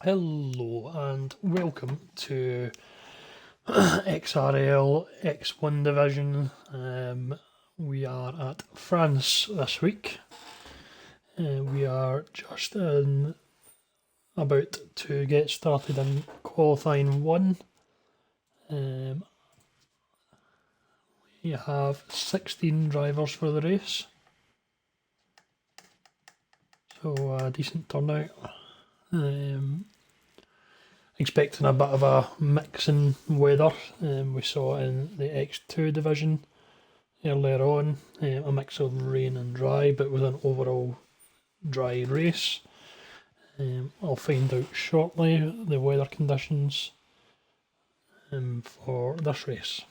Hello and welcome to XRL X1 Division. We are at France this week. We are just about to get started in qualifying 1. We have 16 drivers for the race, so a decent turnout. Expecting a bit of a mix in weather. We saw in the X2 division earlier on a mix of rain and dry, but with an overall dry race. I'll find out shortly the weather conditions for this race.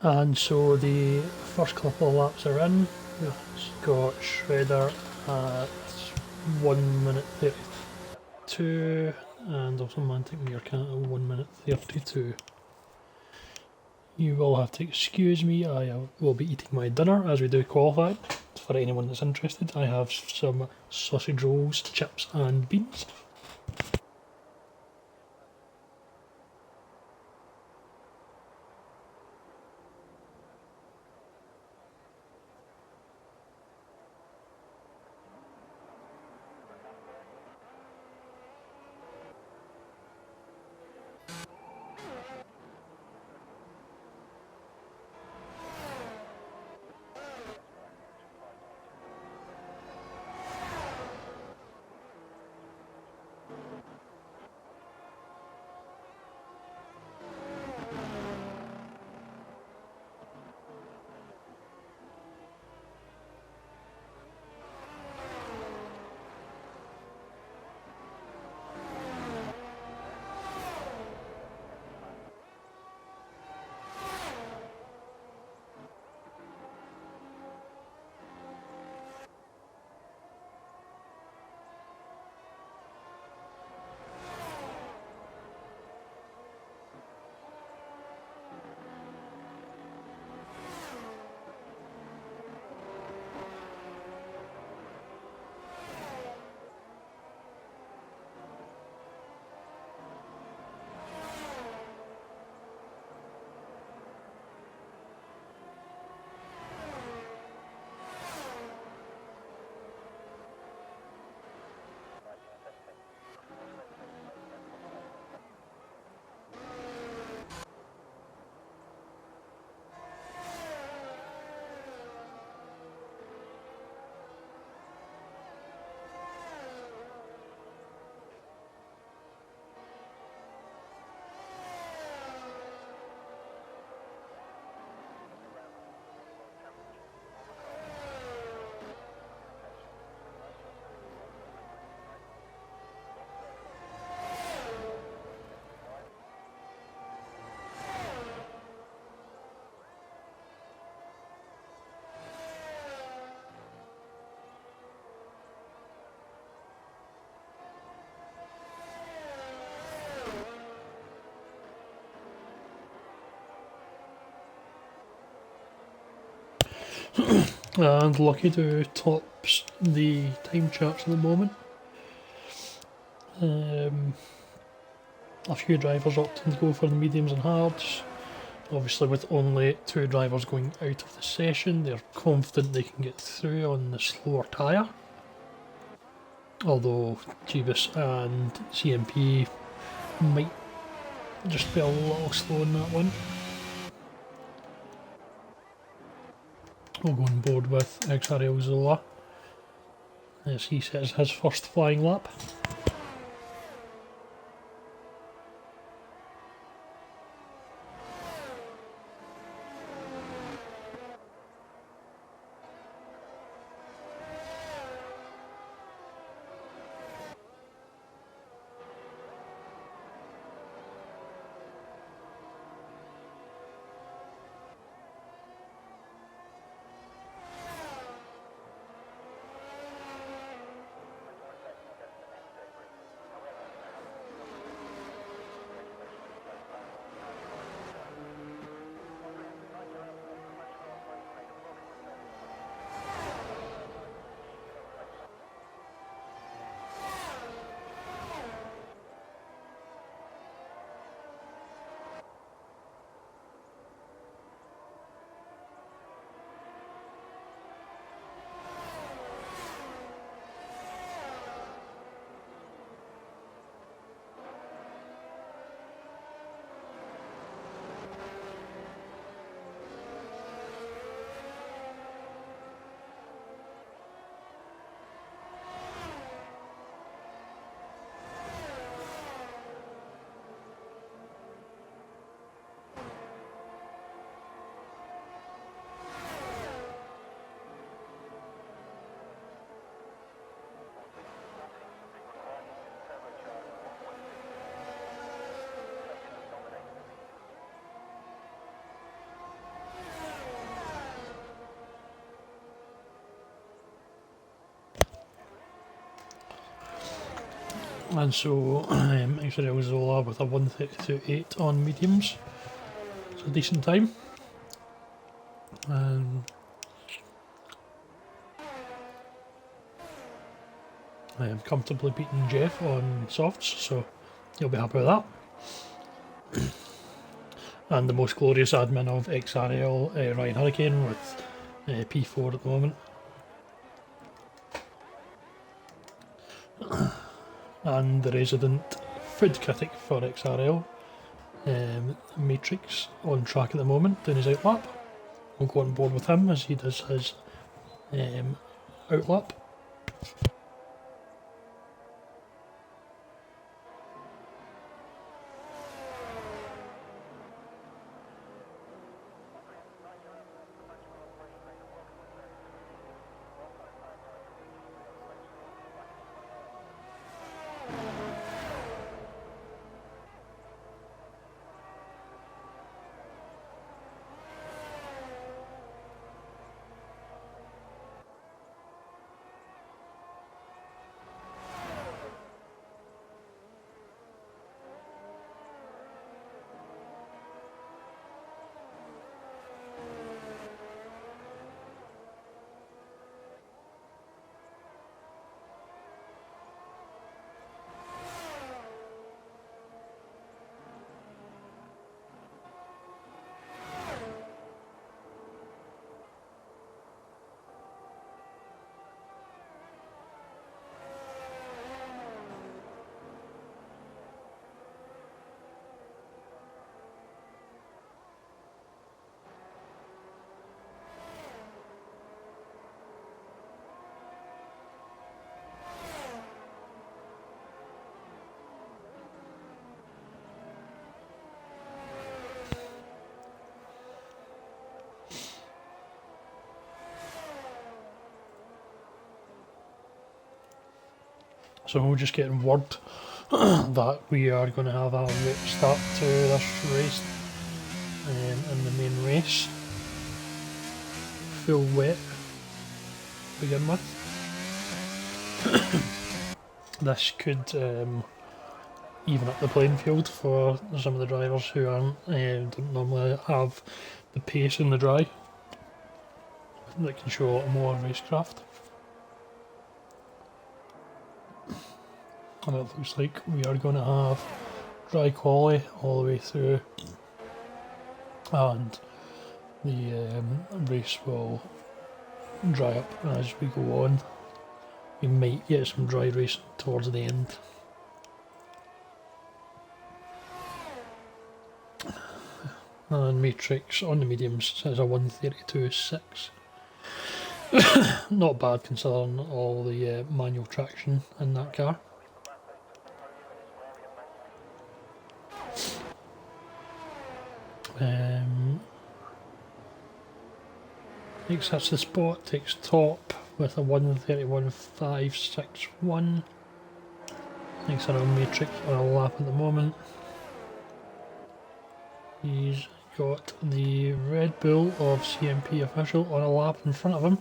And so the first couple of laps are in. We've got Shredder at 1 minute 32 32, and Automatic Meerkat at 1 minute 32. You will have to excuse me, I will be eating my dinner as we do qualify. For anyone that's interested, I have some sausage rolls, chips and beans. And Lucky to tops the time charts at the moment. A few drivers opting to go for the mediums and hards. Obviously with only 2 drivers going out of the session, they're confident they can get through on the slower tyre. Although Jeebus and CMP might just be a little slow in that one. We'll go on board with XRL Zola as he sets his first flying lap. And so XRL Zola with a 1:32.8 on mediums. It's a decent time. And I am comfortably beating Jeff on softs, so you'll be happy with that. And the most glorious admin of XRL, Ryan Hurricane, with P4 at the moment. And the resident food critic for XRL, Matrix, on track at the moment doing his outlap. We'll go on board with him as he does his outlap. So we're just getting word that we are going to have a wet start to this race in the main race. Full wet to begin with. This could even up the playing field for some of the drivers who don't normally have the pace in the dry that can show a lot more racecraft. And it looks like we are going to have dry quali all the way through, and the race will dry up as we go on. We might get some dry racing towards the end. And Matrix on the mediums says a 1:32.6. Not bad considering all the manual traction in that car. That's the spot, takes top with a 1:31.561. Thanks around Matrix on a lap at the moment. He's got the Red Bull of CMP official on a lap in front of him,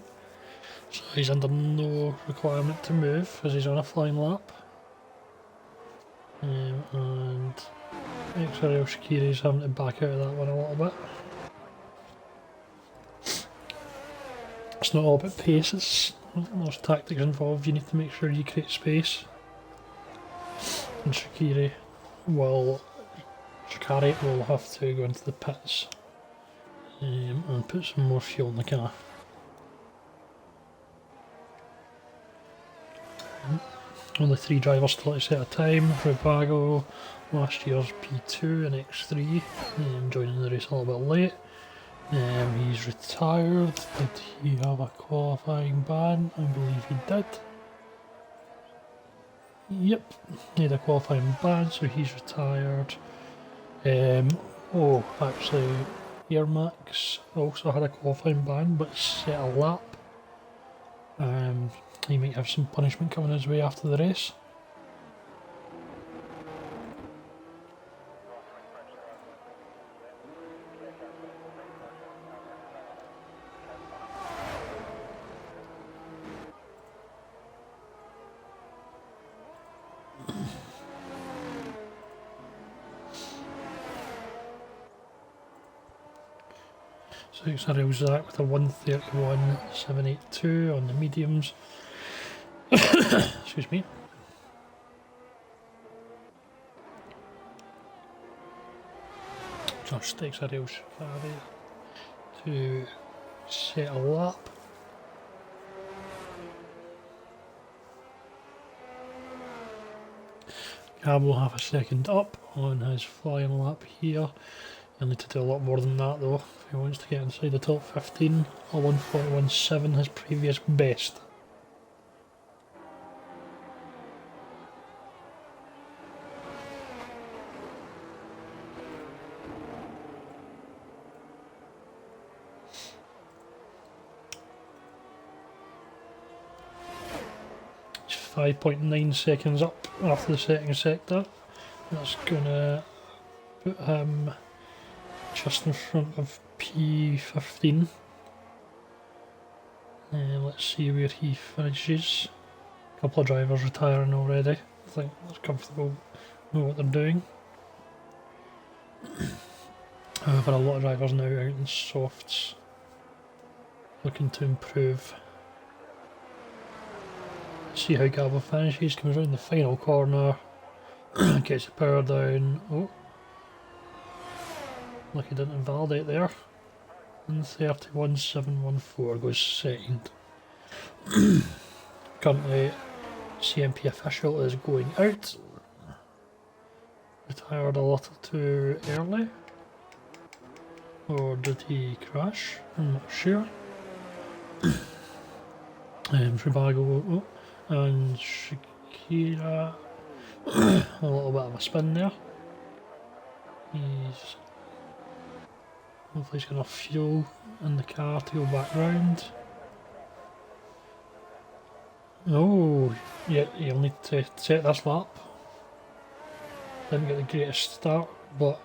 so he's under no requirement to move as he's on a flying lap. And XRL Shaqiri's having to back out of that one a little bit. It's not all about pace, there's tactics involved. You need to make sure you create space. And Shaqiri will have to go into the pits and put some more fuel in the car. Only 3 drivers still to set a time. Rubago, last year's P2 and X3, joining the race a little bit late. He's retired. Did he have a qualifying ban? I believe he did. Yep, he had a qualifying ban, so he's retired. Actually, Air Max also had a qualifying ban, but set a lap. He might have some punishment coming his way after the race. So XRL Zach with a 131.782 on the mediums. Excuse me. Just XRL Safari to set a lap. Cab will have a second up on his flying lap here. He'll need to do a lot more than that though if he wants to get inside the top 15. A 141.7, his previous best. He's 5.9 seconds up after the second sector. That's gonna put him just in front of P15. Let's see where he finishes. A couple of drivers retiring already. I think that's comfortable, know what they're doing. However, a lot of drivers now out in softs, looking to improve. See how Gabo finishes, comes around the final corner, gets the power down. Oh, like he didn't invalidate there. And 31.714 goes second. Currently, CMP official is going out. Retired a little too early. Or did he crash? I'm not sure. Tribago and Shakira. A little bit of a spin there. Hopefully he's got enough fuel in the car to go back round. Oh, yeah, he'll need to set this lap. Didn't get the greatest start, but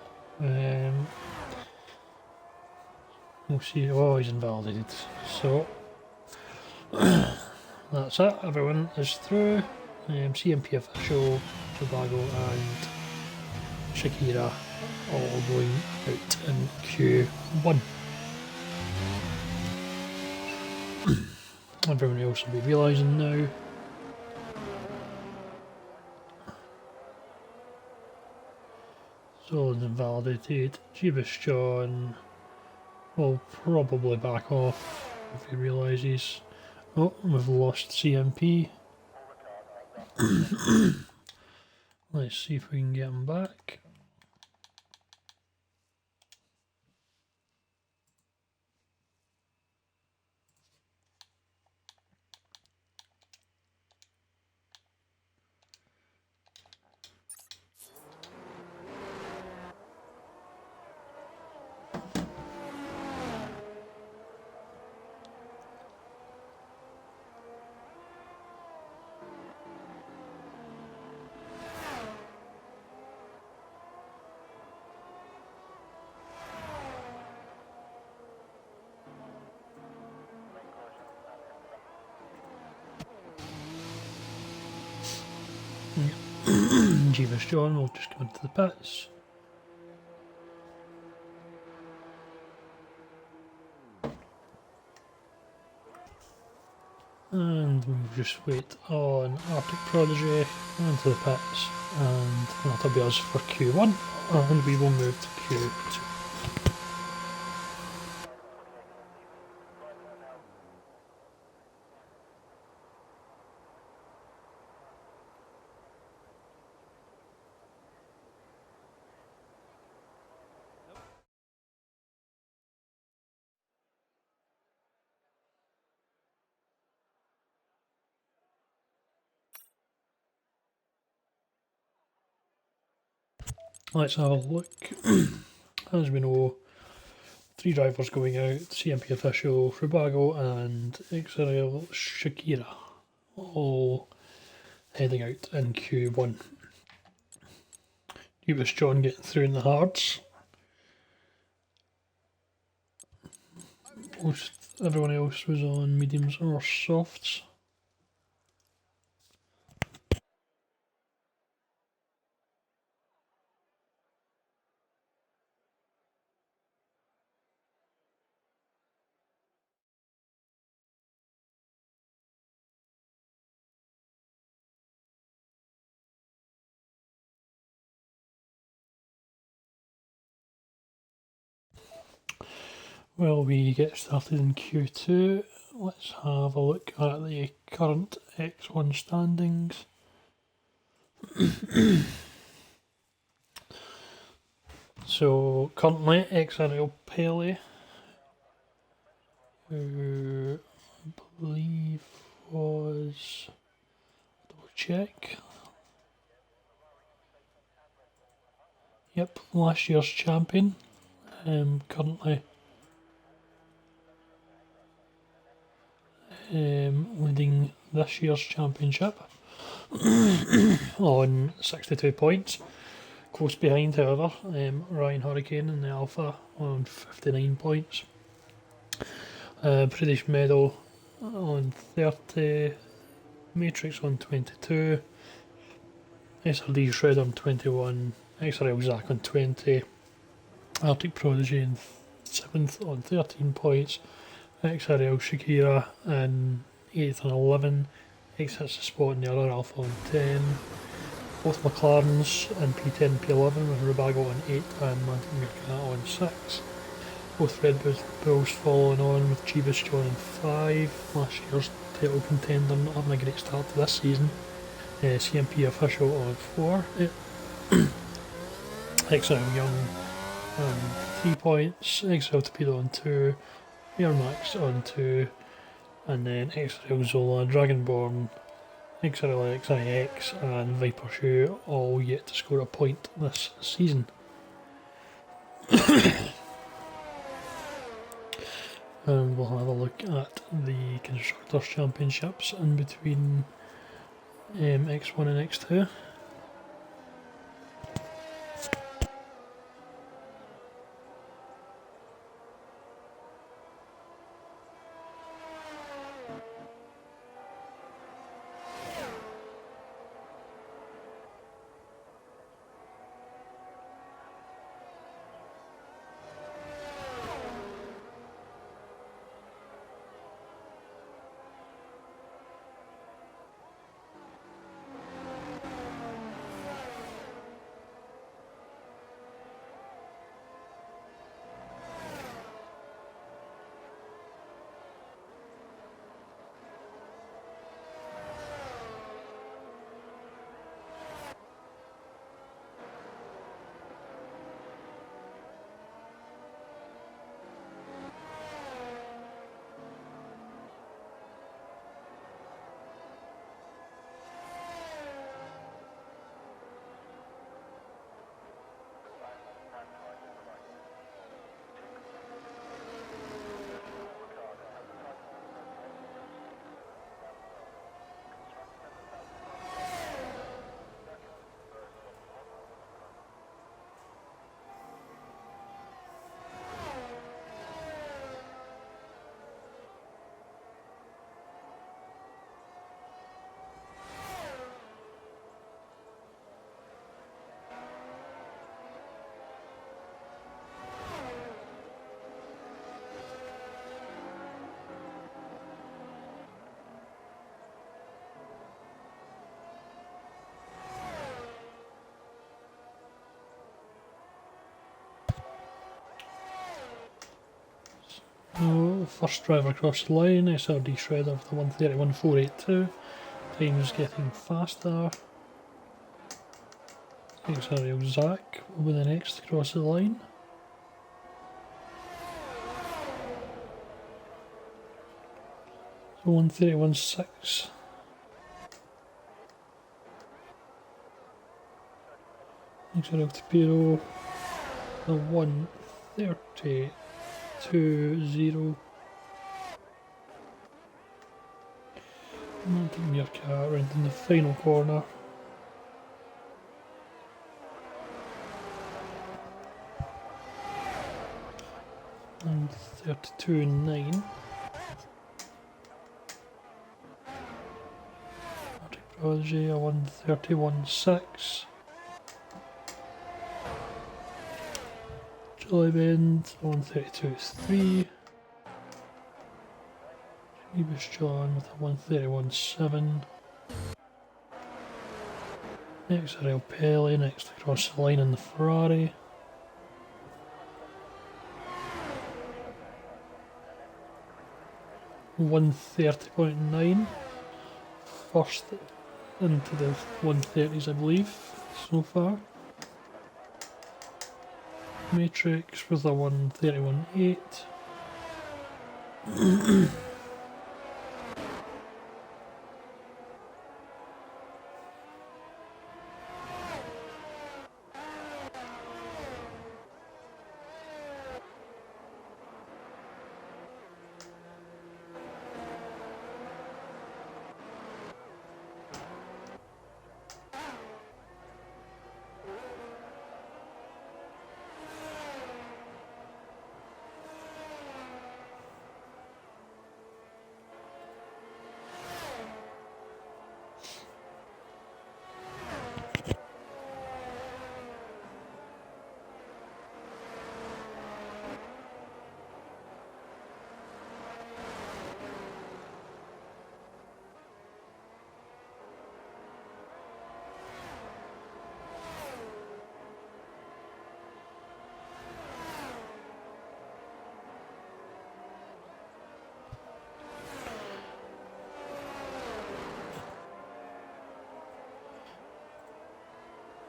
we'll see. Oh, he's invalidated. So that's it. Everyone is through. CMP official, Tobago and Shakira all going out in Q1. Everyone else will be realising now. Solid invalidated. Jeebus John will probably back off if he realises. Oh, we've lost CMP. Let's see if we can get him back. Jeebus John will just come into the pits. And we'll just wait on Arctic Prodigy into the pits, and that'll be us for Q1, and we will move to Q2. Let's have a look. As we know, 3 drivers going out, CMP official, Rubago and XRL Shakira, all heading out in Q1. Jeebus John getting through in the hards. Most everyone else was on mediums or softs. Well, we get started in Q2. Let's have a look at the current X1 standings. So currently XRL Pele, who I believe was, double check, yep, last year's champion, currently leading this year's championship on 62 points. Close behind, however, Ryan Hurricane in the Alpha on 59 points. British Medal on 30, Matrix on 22, SRD Shred on 21, XRL Zack on 20, Arctic Prodigy in 7th on 13 points, XRL Shakira in 8th on 11, X hits the spot in the other Alpha on 10, both McLarens in P10 P11 with Rubago on 8 and Mantin on 6. Both Red Bulls following on with Chivas John in 5. Last year's title contender not having a great start to this season. CMP official on 4. XL Young on 3 points. XL Torpedo on 2. Air Max on 2. And then XL Zola, Dragonborn, XRL XIX and Viper Shoe all yet to score a point this season. And we'll have a look at the Constructors' Championships in between X1 and X2. So, first driver across the line, SRD Shredder with the 131.482. Time's getting faster. XRL Zack will be the next across the line. So 131.6. XRL Torpedo, the 130.20. Mountain Meerkat around in the final corner. And 32.9. Arctic Prodigy, a 131.6. Jolly Bend, 132.3. Rebus John with a 131.7. XRL Pele next across the line in the Ferrari. 130.9. First into the 130s, I believe, so far. Matrix with a 131.8.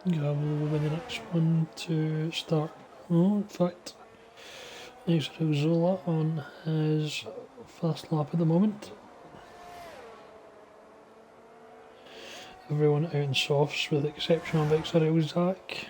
Gravel will be the next one to start. Oh, in fact, XRL Zola on his fast lap at the moment. Everyone out in softs with the exception of XRL Zach.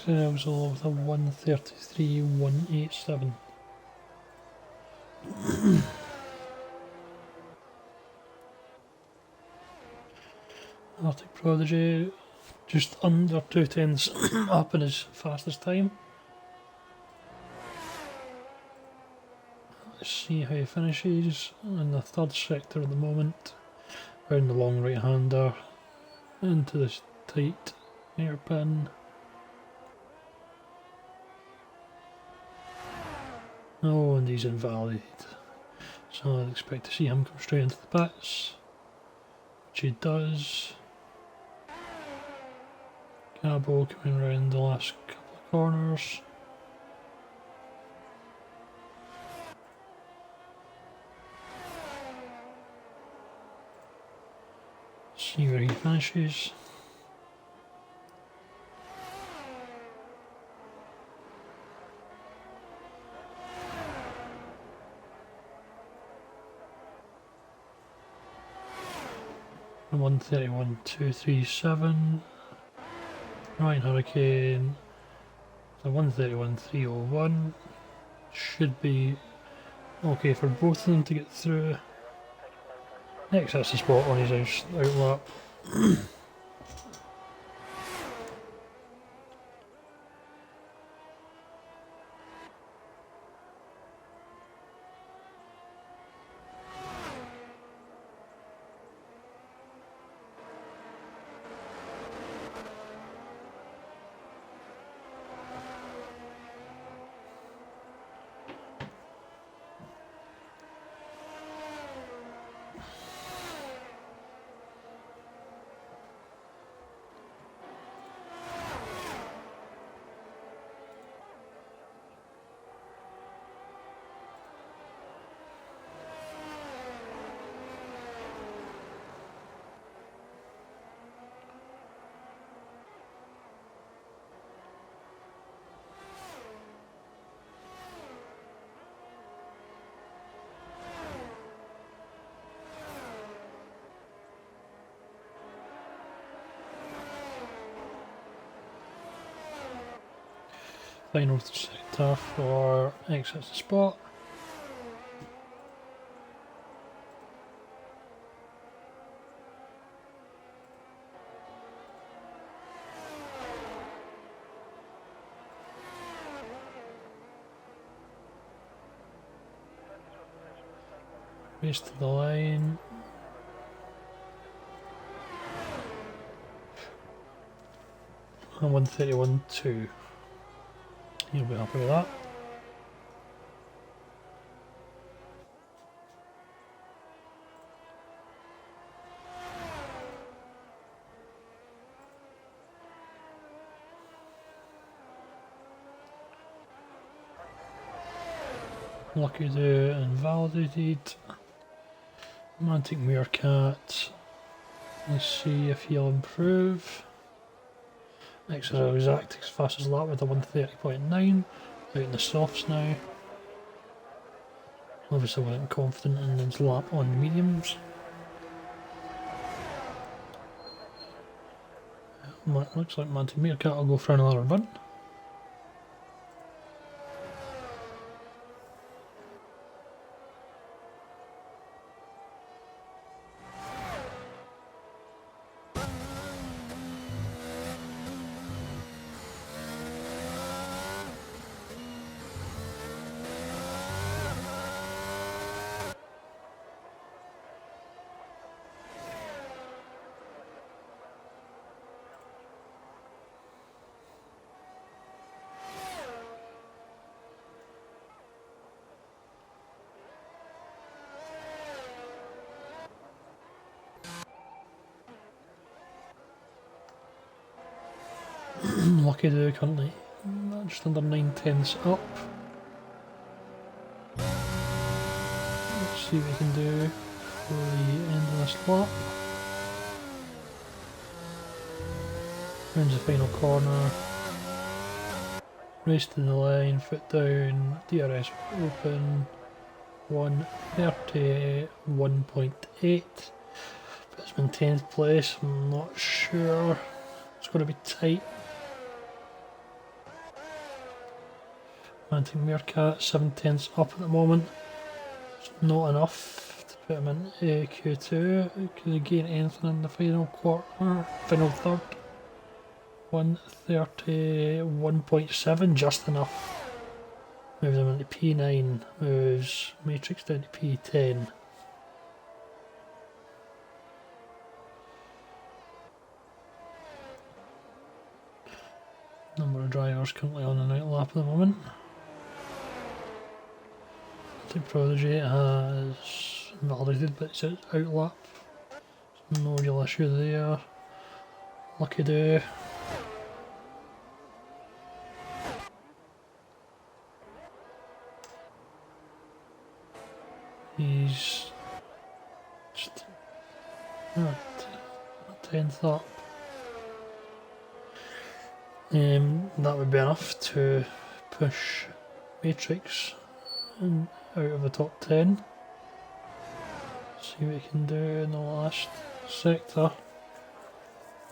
XRL Zola with a 133.187. Arctic Prodigy just under 2 tenths up in his fastest time. Let's see how he finishes in the third sector at the moment. Round the long right hander into this tight hairpin. Oh, and he's invalid. So I'd expect to see him come straight into the pits, which he does. Gabo coming around the last couple of corners. See where he finishes. And 131.237. Ryan Hurricane, the 131.301 should be okay for both of them to get through. Next, that's the spot on his out lap. Final sector for exit the spot. Race to the line. And 1:31.2. You'll be happy with that. Lucky Do invalidated. Romantic Meerkat. Let's see if he'll improve. XRL exact takes fastest lap with a 1:30.9. Out in the softs now. Obviously wasn't confident in his lap on mediums. Looks like Romantic Meerkat will go for another run. Lucky Do currently just under 9/10ths up. Let's see what we can do for the end of this lap. Rounds the final corner. Race to the line, foot down, DRS open. 1:31.8. Puts him in 10th place. I'm not sure. It's going to be tight. Romantic Meerkat 7/10ths up at the moment. It's not enough to put him in Q2. Could he gain anything in the final quarter? Final third. 1:31.7, just enough. Moves him into P9, moves Matrix down to P10. Number of drivers currently on an outlap at the moment. The Prodigy has validated, but it's outlap. No real issue there. Lucky Do. He's just 10th up. That would be enough to push Matrix out of the top 10. See what he can do in the last sector.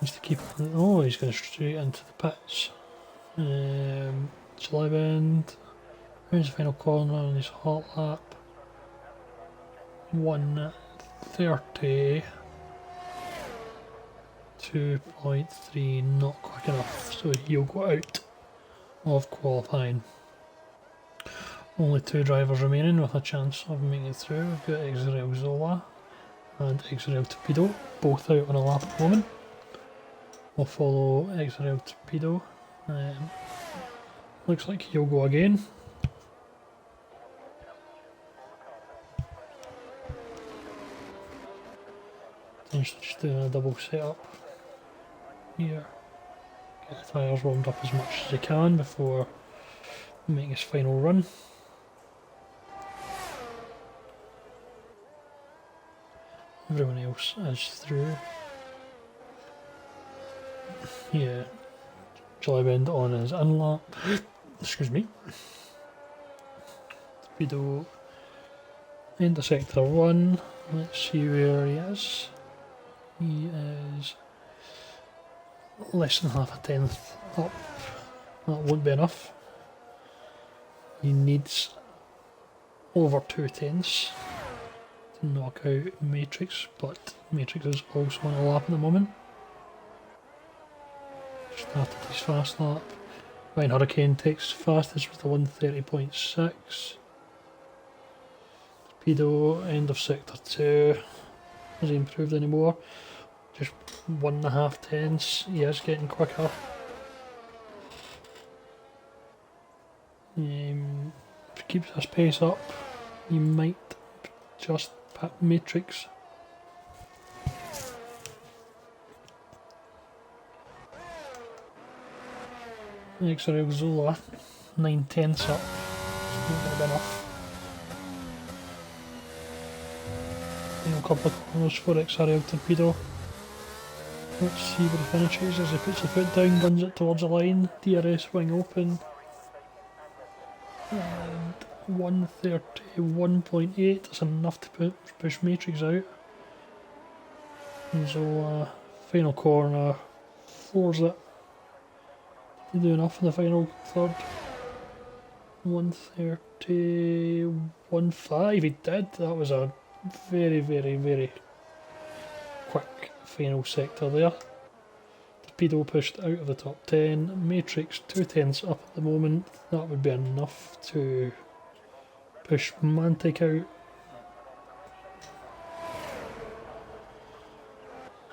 Needs to keep. Oh, he's going straight into the pits. July bend. Here's the final corner on his hot lap. 1:30. 2.3, not quick enough, so he'll go out of qualifying. Only 2 drivers remaining with a chance of making it through. We've got XRL Zola and XRL Torpedo, both out on a lap at the moment. We'll follow XRL Torpedo. Looks like he'll go again. Just doing a double setup here. Get the tyres warmed up as much as he can before making his final run. Everyone else is through. Yeah, July bend on his unlap. Excuse me. Torpedo into sector 1. Let's see where he is. He is less than half a 10th up. That won't be enough. He needs over 2/10ths to knock out Matrix, but Matrix is also on a lap at the moment. Started his fast lap. Ryan Hurricane takes fastest with a 1:30.6. Torpedo, end of sector 2. Has he improved anymore? Just 1.5 tenths. He is getting quicker. If he keeps his pace up, he might just pat Matrix. XRL Zola, 9 tenths up. It's not going to be enough. Final couple of corners for XRL Torpedo. Let's see where he finishes as he puts the foot down, guns it towards the line. DRS wing open. And 131.8, that's enough to push Matrix out. And so final corner, floors it. Did he do enough in the final third? 131.5, he did. That was a very, very, very quick final sector there. Torpedo pushed out of the top 10, Matrix 2 tenths up at the moment. That would be enough to push Mantic out.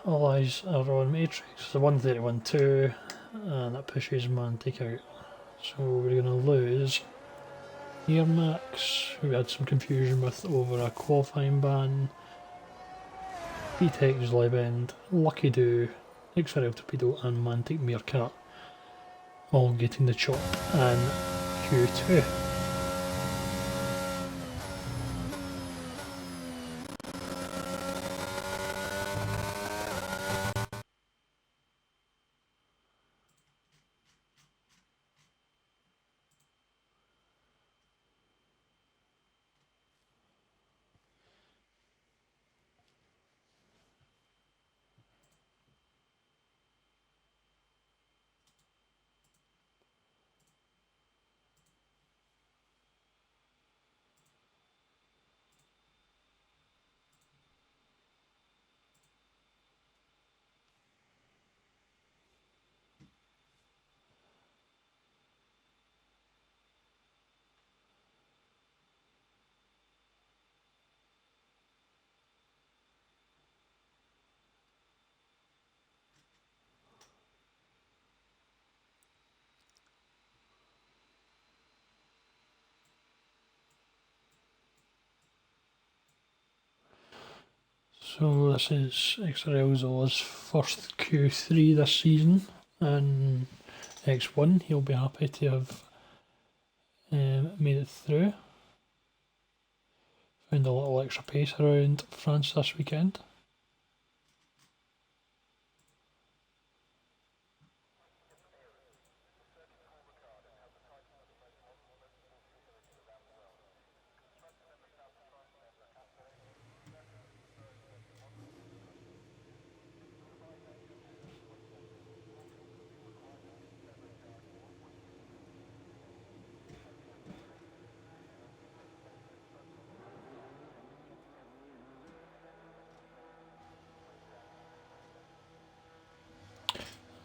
All eyes are on Matrix, the 131.2, and that pushes Mantic out. So we're going to lose Air Max, who we had some confusion with over a qualifying ban, BTEC's Lebend, Lucky Do, XRL Torpedo and Mantic Meerkat all getting the chop and Q2. So this is XRL Zola's first Q3 this season, and X1 he'll be happy to have made it through. Found a little extra pace around France this weekend.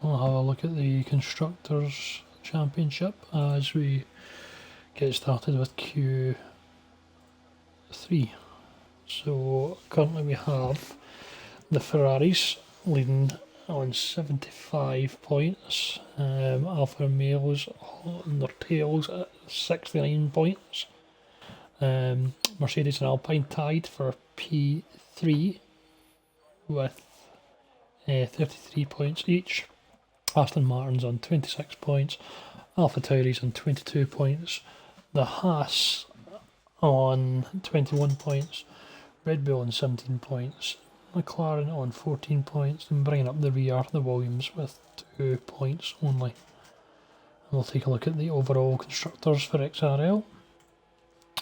We'll have a look at the Constructors' Championship as we get started with Q3. So currently we have the Ferraris leading on 75 points, Alfa Romeos on their tails at 69 points, Mercedes and Alpine tied for P3 with 33 points each. Aston Martin's on 26 points, Alpha Tauri's on 22 points, the Haas on 21 points, Red Bull on 17 points, McLaren on 14 points, and bringing up the rear, the Williams with 2 points only. And we'll take a look at the overall constructors for XRL.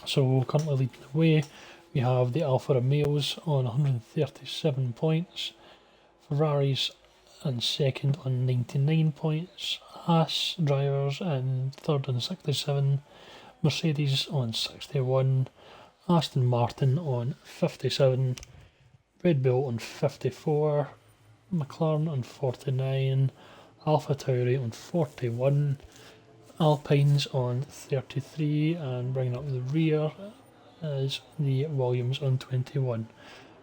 So currently leading the way, we have the Alfa Romeos on 137 points, Ferraris and second on 99 points, Haas drivers in third on 67, Mercedes on 61, Aston Martin on 57, Red Bull on 54, McLaren on 49, Alpha Tauri on 41, Alpines on 33, and bringing up the rear, as the Williams on 21.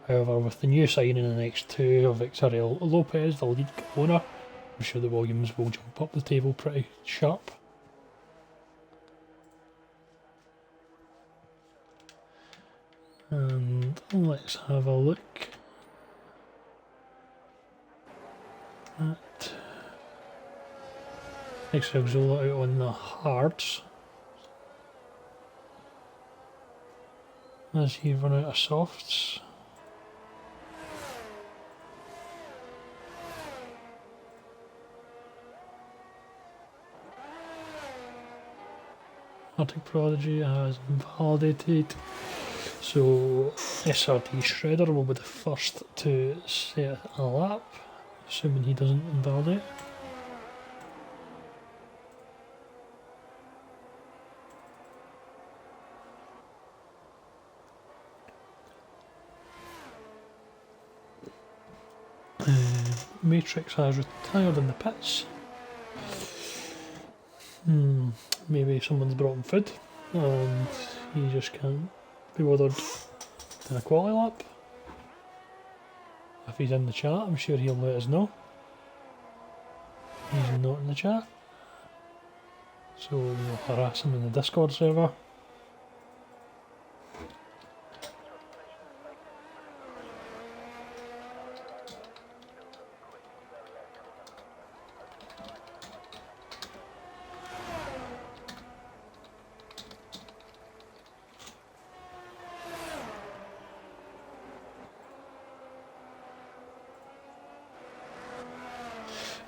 However, with the new signing in X2 of XRL Lopez, the league owner, I'm sure the Williams will jump up the table pretty sharp. And let's have a look at XRL Zola out on the hards. As he run out of softs. Arctic Prodigy has invalidated, so SRT Shredder will be the first to set a lap, assuming he doesn't invalidate. Matrix has retired in the pits. Maybe someone's brought him food and he just can't be bothered in a quality lap. If he's in the chat, I'm sure he'll let us know. He's not in the chat, so we'll harass him in the Discord server.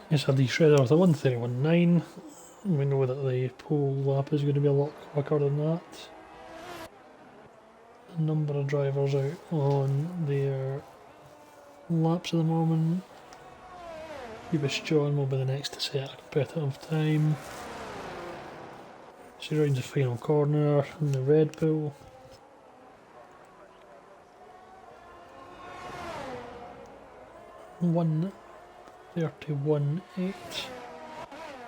SRD Shredder with a 1:31.9. We know that the pole lap is going to be a lot quicker than that. A number of drivers out on their laps at the moment. Hubis John will be the next to set a competitive time. So he rounds the final corner in the Red Bull. One 31.8.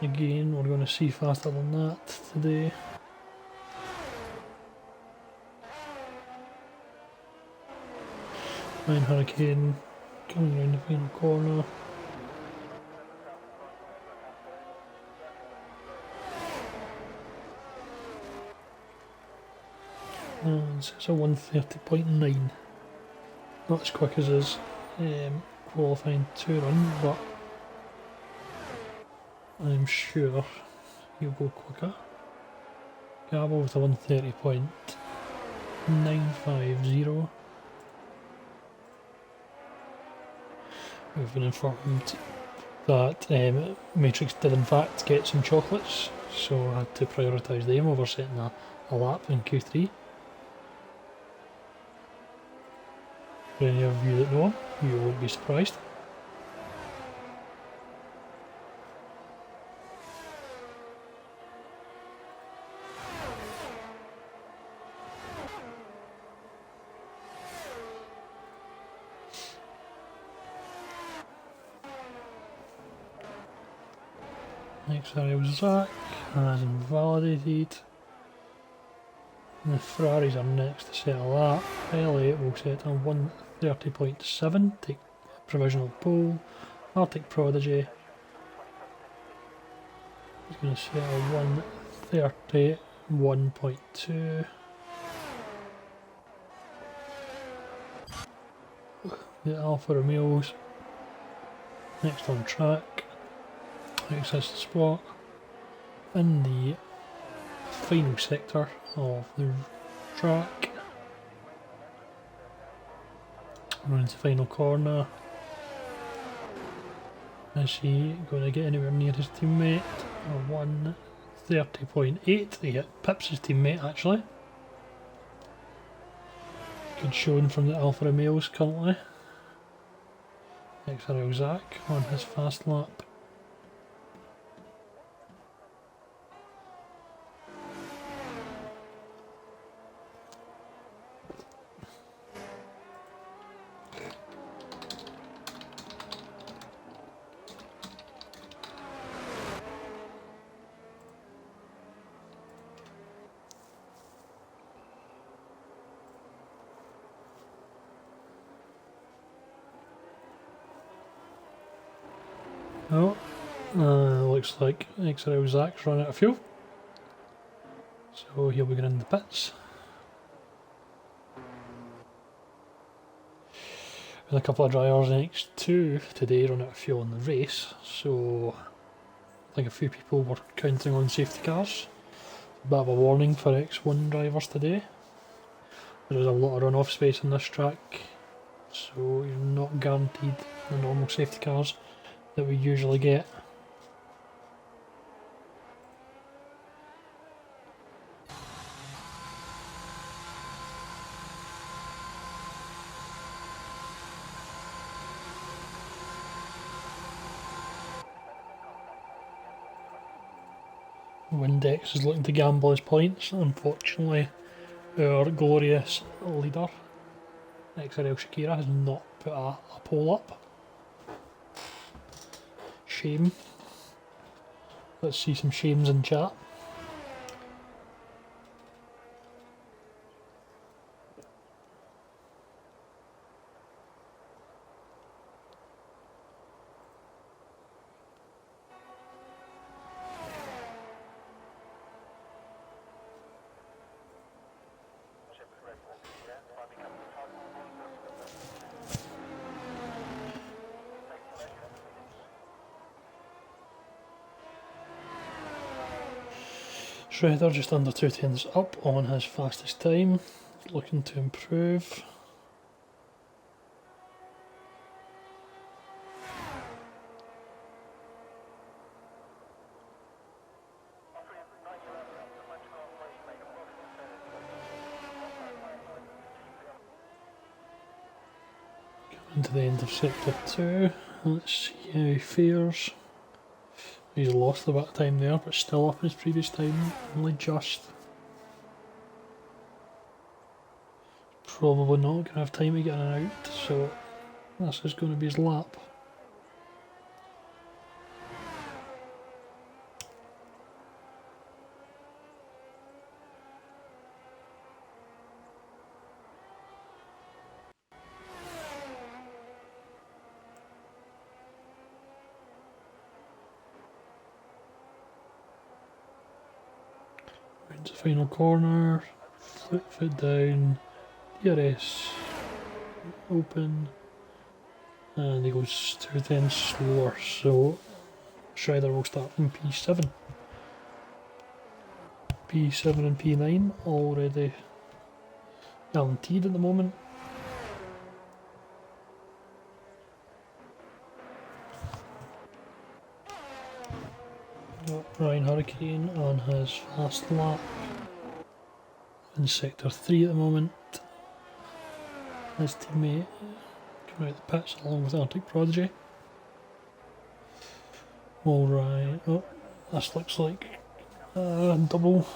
Again, we're going to see faster than that today. Nine Hurricane coming around the final corner. And it's a 1:30.9. Not as quick as his qualifying 2 run, but I'm sure he'll go quicker. Gabo with a 1:30.950. We've been informed that Matrix did in fact get some chocolates, so I had to prioritise them over setting a lap in Q3. For any of you that know him, you won't be surprised. XRL Zach has invalidated. The Ferraris are next to set a lap. L8 will set a 1:30.7, take provisional pole. Arctic Prodigy is going to set a 1:31.2. The Alfa Romeos next on track. Access the spot in the final sector of the track. We're into the final corner. Is he going to get anywhere near his teammate? A 1:30.8. He pips his teammate actually. Good showing from the Alfa Romeos currently. XRL Zach on his fast lap. Oh, looks like XRL Zach's run out of fuel. So he'll be going in the pits. And a couple of drivers in X2 today run out of fuel in the race, so I think a few people were counting on safety cars. A bit of a warning for X1 drivers today. There is a lot of runoff space in this track, so you're not guaranteed the normal safety cars that we usually get. Windex is looking to gamble his points. Unfortunately, our glorious leader, XRL Shakira, has not put a pole up. Shame. Let's see some shames in chat. Shredder just under 2 tenths up on his fastest time, looking to improve. Coming to the end of sector 2, let's see how he fares. He's lost a bit of time there, but still up his previous time, only just. Probably not going to have time to get in and out, so this is going to be his lap. Into the final corner, flip foot down, DRS open, and he goes 2 tenths slower, so Shredder will start from P7. P7 and P9 already guaranteed at the moment. Got Ryan Hurricane on his fast lap in sector 3 at the moment. His teammate coming out the pits along with Arctic Prodigy. Alright, oh, this looks like a double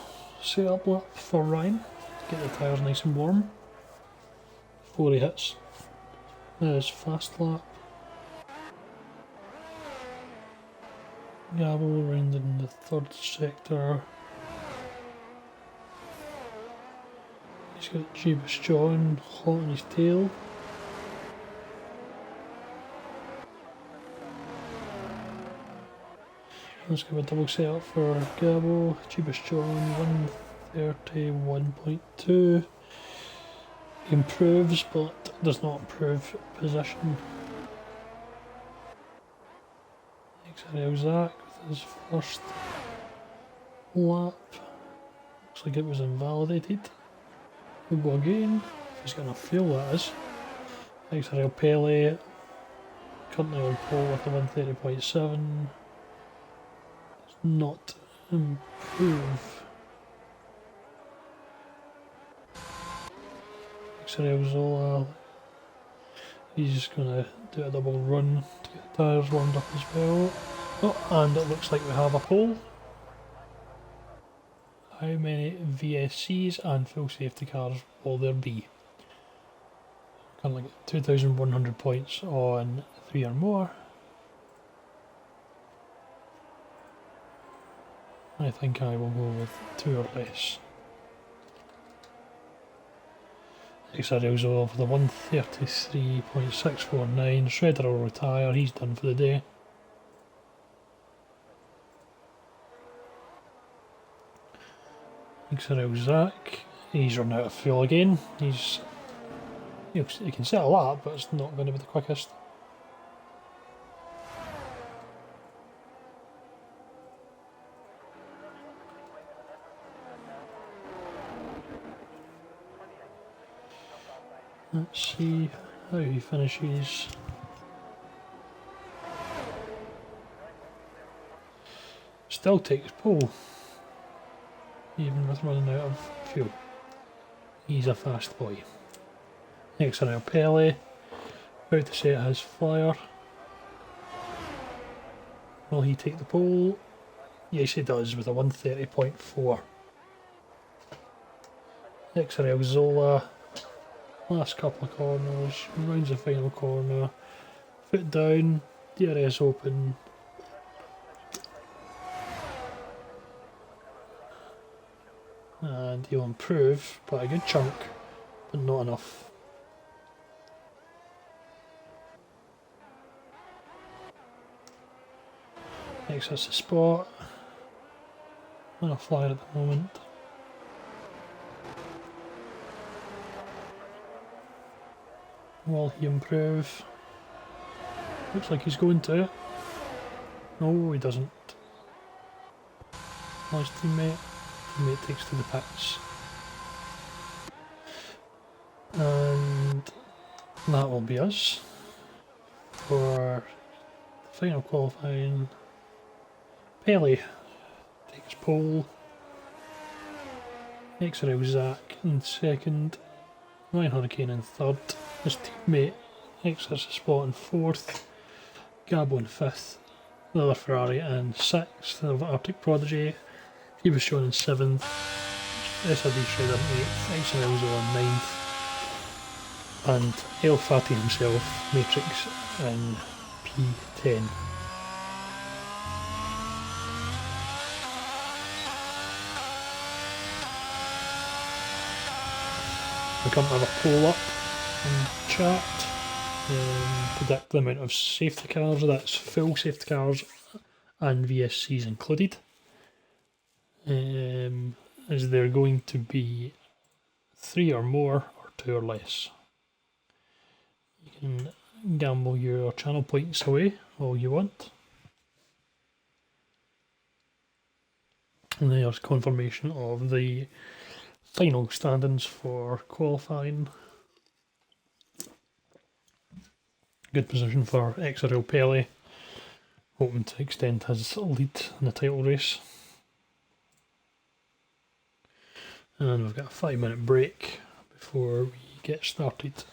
setup lap for Ryan to get the tyres nice and warm before he hits his fast lap. Gabble around in the 3rd sector. He's got Jeebus John hot on his tail. Let's give a double setup for Gabble. Jeebus John 131.2. Improves but does not improve position. XRL Zach with his first lap. Looks like it was invalidated. We'll go again. If he's got enough fuel, that is. XRL Pele currently on pole with a 130.7. Does not improve. XRL Zola, he's gonna do a double run to get the tyres warmed up as well. Oh, and it looks like we have a pole. How many VSCs and full safety cars will there be? Currently get 2,100 points on 3 or more. I think I will go with 2 or less. XRL Zola for the 133.649. Shredder will retire, he's done for the day. XRL Zach, he's run out of fuel again. He can set a lap, but it's not going to be the quickest. Let's see how he finishes. Still takes pole, even with running out of fuel. He's a fast boy. XRL Pele, about to set his flyer. Will he take the pole? Yes, he does, with a 130.4. XRL Zola, last couple of corners, rounds the final corner, foot down, DRS open. And he'll improve by a good chunk, but not enough. Exits the spot. On a flyer at the moment. Will he improve? Looks like he's going to. No, he doesn't. Nice teammate. Teammate takes to the pits. And that will be us for the final qualifying. Pele takes pole. XRL Zach in second. Ryan Hurricane in third. His teammate exits the spot in fourth. Gabo in fifth. The other Ferrari in sixth. The Arctic Prodigy, he was shown in seventh. SRD Shredder in eighth. XRL Zola in ninth. And El Fati himself, Matrix, in P10. We come to have a poll up in chat. Predict the amount of safety cars, that's full safety cars and VSCs included. Is there going to be 3 or more or 2 or less? You can gamble your channel points away all you want. And there's confirmation of the final standings for qualifying. Good position for XRL Pele, hoping to extend his lead in the title race. And we've got a 5-minute break before we get started.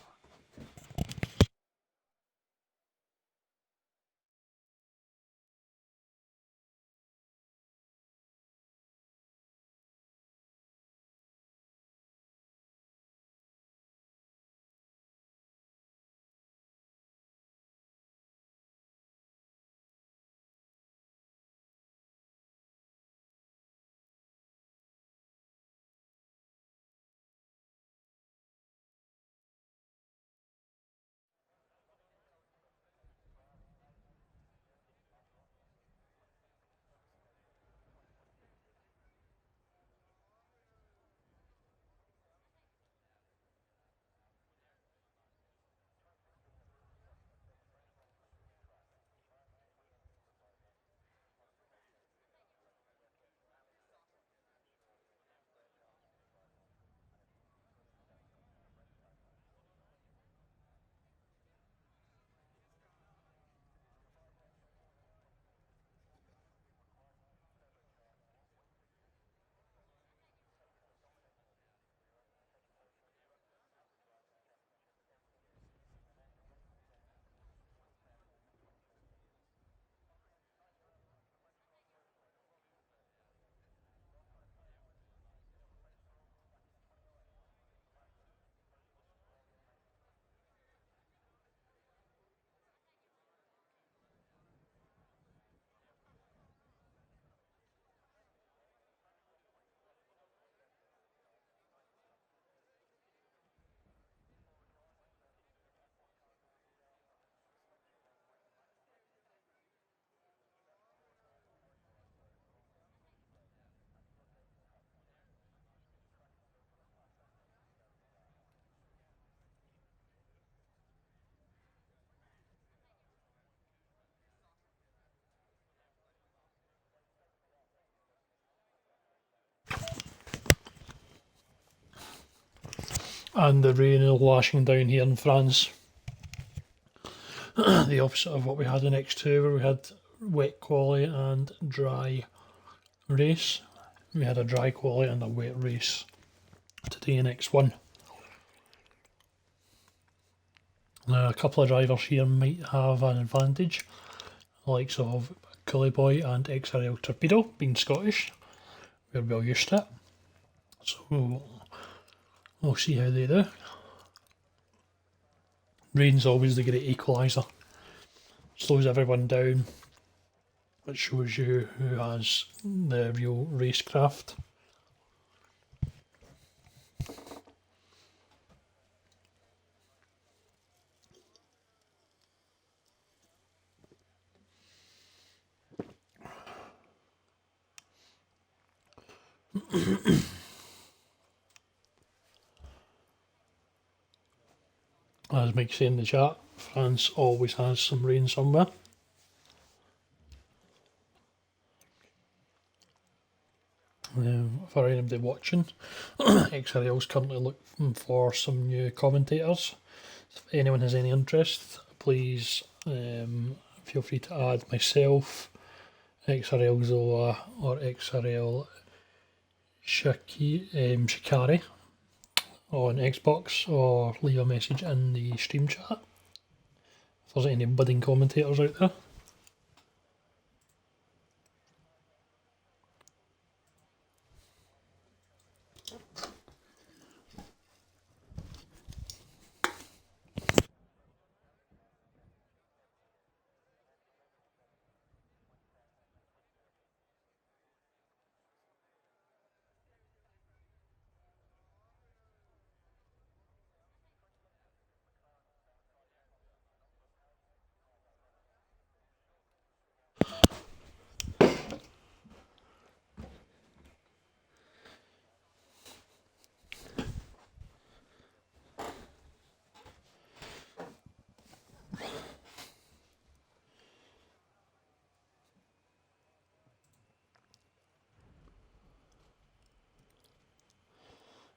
and the rain is lashing down here in France. The opposite of what we had in X2, where we had wet quali and dry race. We had a dry quali and a wet race today in X1. Now a couple of drivers here might have an advantage, the likes of Coolie Boy and XRL Torpedo, being Scottish. We're well used to it, so we'll see how they do. Rain's always the great equaliser. Slows everyone down. It shows you who has the real racecraft. As Mike said in the chat, France always has some rain somewhere. For anybody watching, XRL is currently looking for some new commentators. If anyone has any interest, please feel free to add myself, XRL Zola, or XRL Shikari on Xbox, or leave a message in the stream chat if there's any budding commentators out there.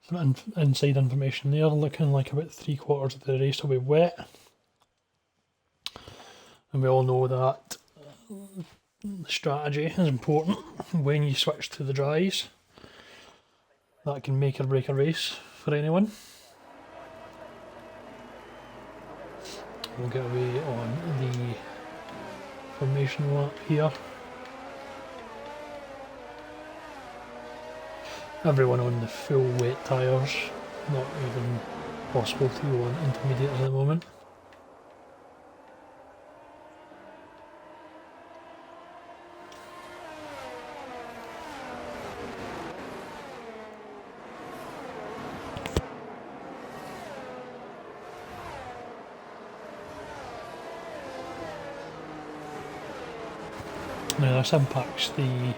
Some inside information there, looking like about 3/4 of the race will be wet. And we all know that strategy is important when you switch to the dries. That can make or break a race for anyone. We'll get away on the formation lap here. Everyone on the full wet tyres, not even possible to go on intermediate at the moment. Now this impacts the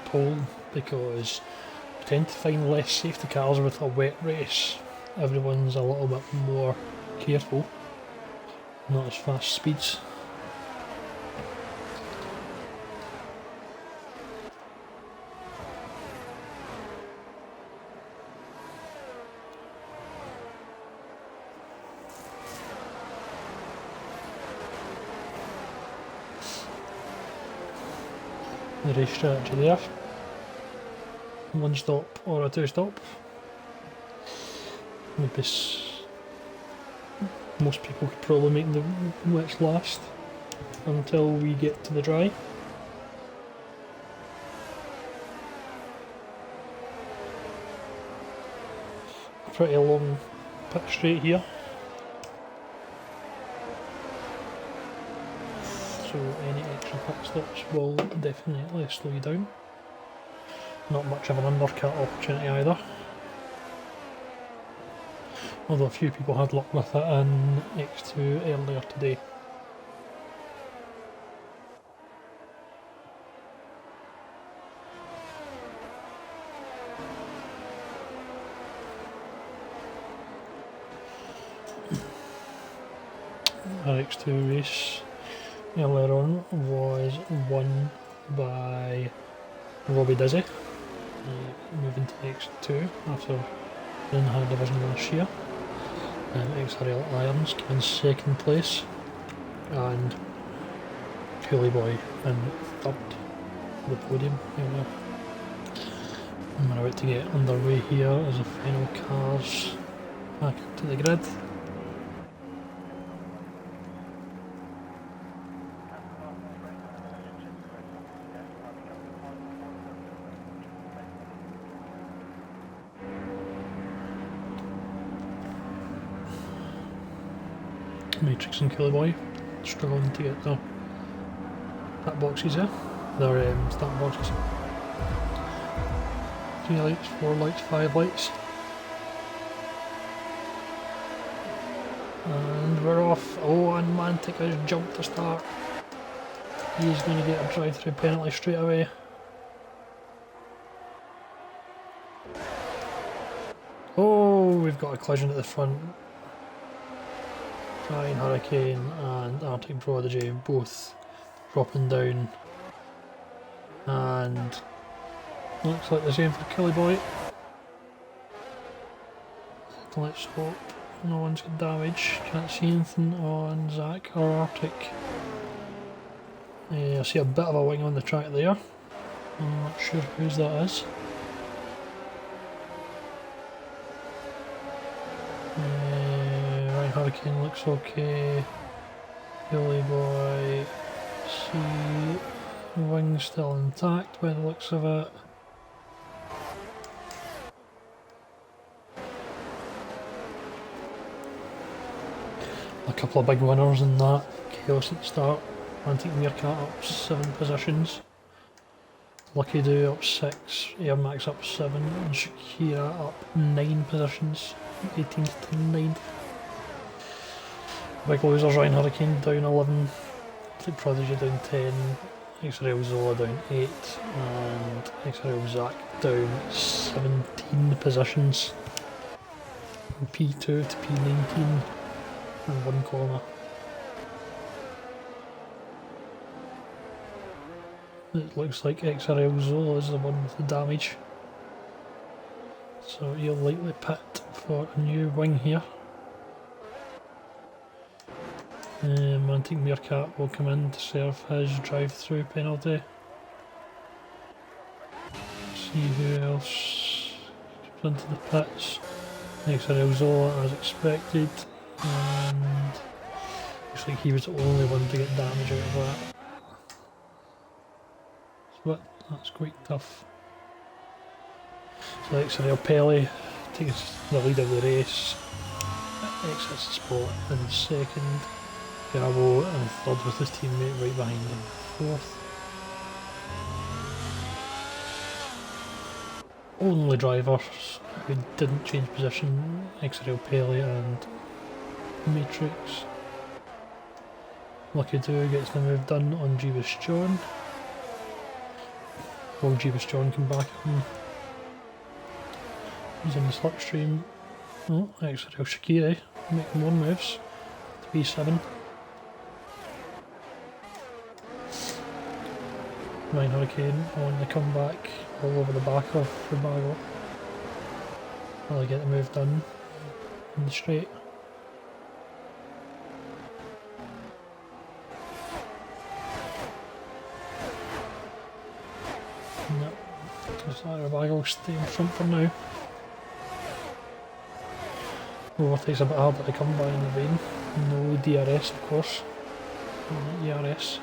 pole, because we tend to find less safety cars with a wet race. Everyone's a little bit more careful, not as fast speeds. The race strategy there. 1 stop or a 2 stop. Maybe most people could probably make the wets last until we get to the dry. Pretty long pit straight here. So any extra pit stops will definitely slow you down. Not much of an undercut opportunity either. Although a few people had luck with it in X2 earlier today. Our X2 race earlier on was won by Robbie Dizzy. moving to X2 after in high division last year. XRL Irons came in second place, and Coolie Boy in third for the podium. Here we are. And we're about to get underway here as the final cars back into the grid. Matrix and Coolie Boy struggling to get their pit boxes there, their start boxes. 3 lights, 4 lights, 5 lights. And we're off. Oh, and Mantic has jumped to start. He's going to get a drive-through penalty straight away. Oh, we've got a collision at the front. Flying Hurricane and Arctic Prodigy both dropping down, and looks like the same for Coolie Boy. Let's hope no one's got damage. Can't see anything on Zach or Arctic. I see a bit of a wing on the track there. I'm not sure whose that is. Hurricane looks okay. Coolie Boy, see wings still intact by the looks of it. A couple of big winners in that chaos at the start. Antique Meerkat up 7 positions. Lucky Do up 6, Air Max up 7, and Shakira up 9 positions, 18th to 9th. Big losers, Ryan Hurricane down 11, Prodigy down 10, XRL Zola down 8, and XRL Zach down 17 positions. From P2 to P19 in 1 corner. It looks like XRL Zola is the one with the damage, so he'll likely pit for a new wing here. Antique Meerkat will come in to serve his drive-through penalty. See who else comes into the pits. XRL Zola as expected, and looks like he was the only one to get damage out of that. But that's quite tough. So XRL Pele takes the lead of the race, exits the spot in second. Gabo in third with his teammate right behind him, fourth. Only drivers who didn't change position, XRL Pele and Matrix. Lucky Do gets the move done on Jeebus John. Will Jeebus John come back in? He's in the slipstream. Oh, XRL Shakiri making more moves to B7. Ryan Hurricane on the comeback all over the back of Rubago. Will he get the move done in the straight? No, just let Rubago stay in front for now. Overtake's a bit harder to come by in the rain. No DRS of course, ERS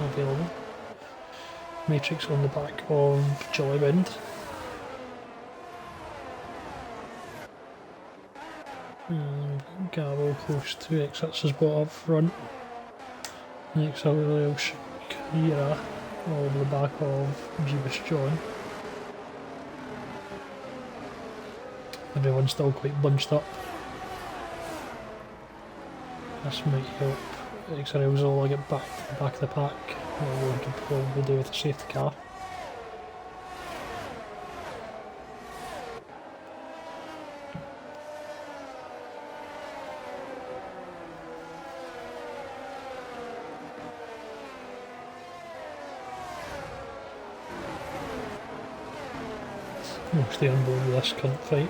available. Matrix on the back of Jolly Bend. Gabo close to exits his bot up front. Next up we'll Shakira all over the back of Jeebus John. Everyone's still quite bunched up. This might help XRL Zola get back to the back of the pack. What we could probably do with a safety car. We'll stay on board with this cunt fight.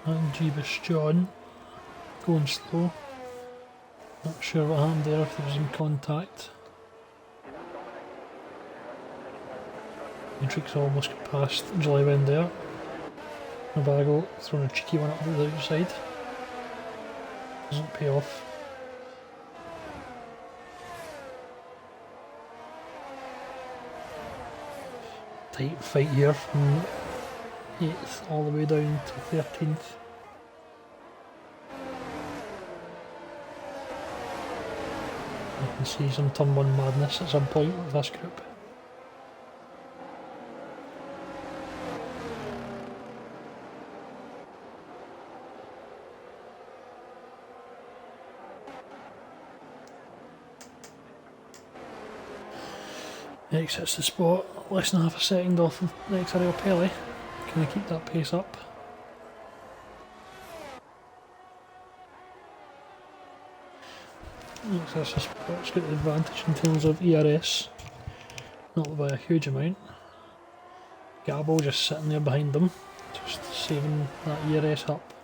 And Jeebus John going slow. Not sure what happened there, if there was in contact. Matrix almost got past Jollywind there. Nabago throwing a cheeky one up to the outside. Doesn't pay off. Tight fight here from 8th all the way down to 13th. You can see some turn 1 madness at some point with this group. Exits the spot, less than half a second off of the XRL Pelly. Can they keep that pace up? Exits the spot's got the advantage in terms of ERS, not by a huge amount. Gabo just sitting there behind them, just saving that ERS up,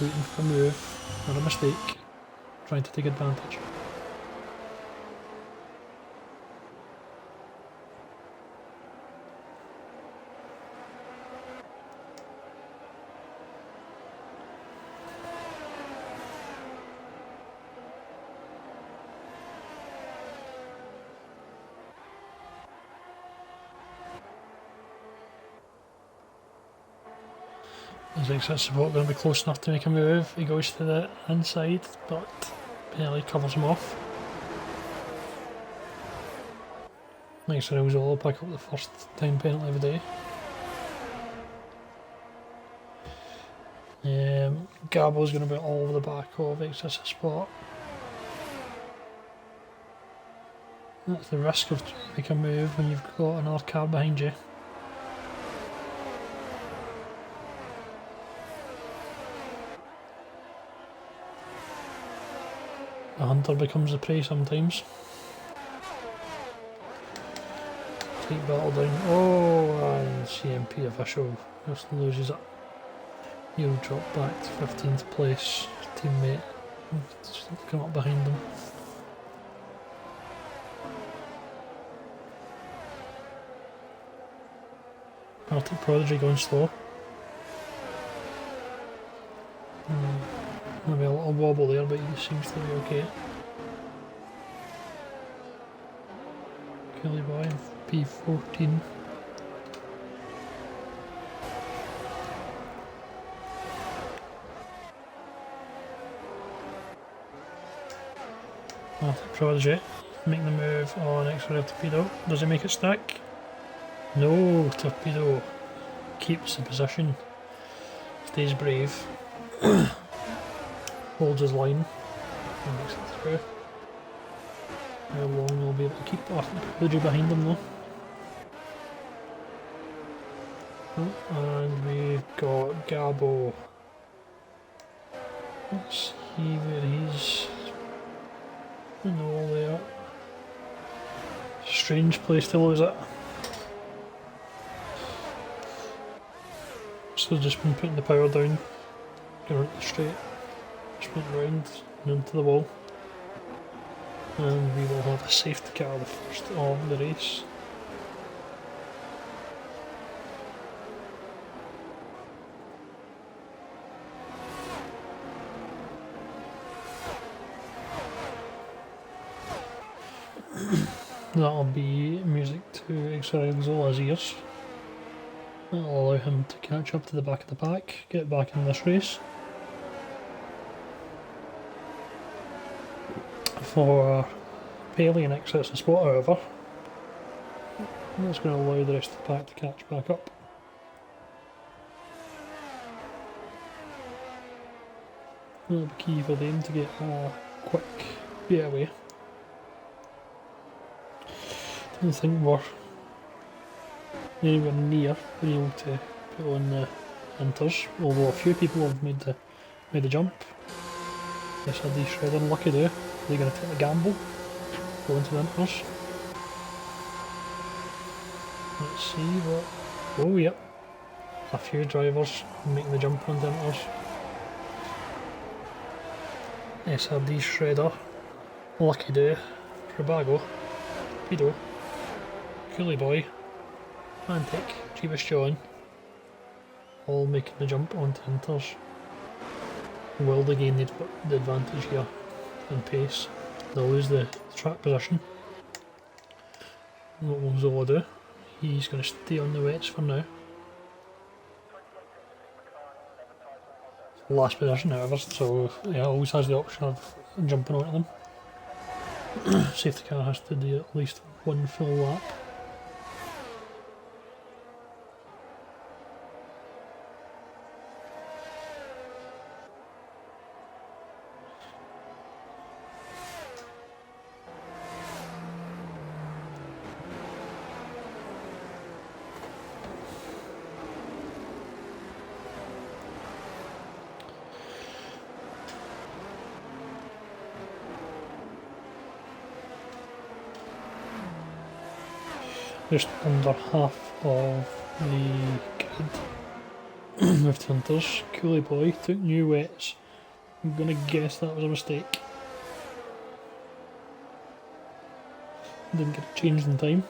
waiting for a move, not a mistake, trying to take advantage. His exit support going to be close enough to make a move. He goes to the inside, but Pelly covers him off. Nice Rails will pick up the first time penalty of the day. Gabo's going to be all over the back of exit spot. That's the risk of trying to make a move when you've got another car behind you. The hunter becomes the prey sometimes. Tight battle down. Oh, and CMP official just loses it. He'll drop back to 15th place. His teammate just come up behind him. Arctic Prodigy going slow. Maybe a little wobble there, but he seems to be okay. Kelly Boy, P14. Arctic Prodigy making the move on XRL Torpedo. Does he make it stack? No, Torpedo keeps the position, stays brave. Holds his line and makes it through. How long he'll be able to keep Arctic behind him though. Oh, and we've got Gabo. Let's see where he's in the wall there. Strange place to lose it. So they've just been putting the power down, going out the straight. Just went round and into the wall, and we will have a safety car the first of the race. That'll be music to XRL Zola's ears. That'll allow him to catch up to the back of the pack, get back in this race. For Paley and exits the spot, however, that's going to allow the rest of the pack to catch back up. That'll be key for them to get a quick getaway. don't think we're anywhere near being able to put on the inters, although a few people have made the jump. Yes, I Shredder, lucky do. They're going to take the gamble, go into the inters. Let's see what. Oh, yep. A few drivers making the jump on the inters. SRD Shredder, Lucky Do, Rubago, Pedo, Coolie Boy, Antic, Jeebus John, all making the jump onto inters. Will they gain the advantage here in pace? They'll lose the track position. What will Zola do? He's going to stay on the wets for now. Last position, however, so yeah, always has the option of jumping onto them. Safety car has to do at least one full lap. Just under half of the grid with Hunters. Coolie Boy took new wets. I'm gonna guess that was a mistake. Didn't get it changed in time.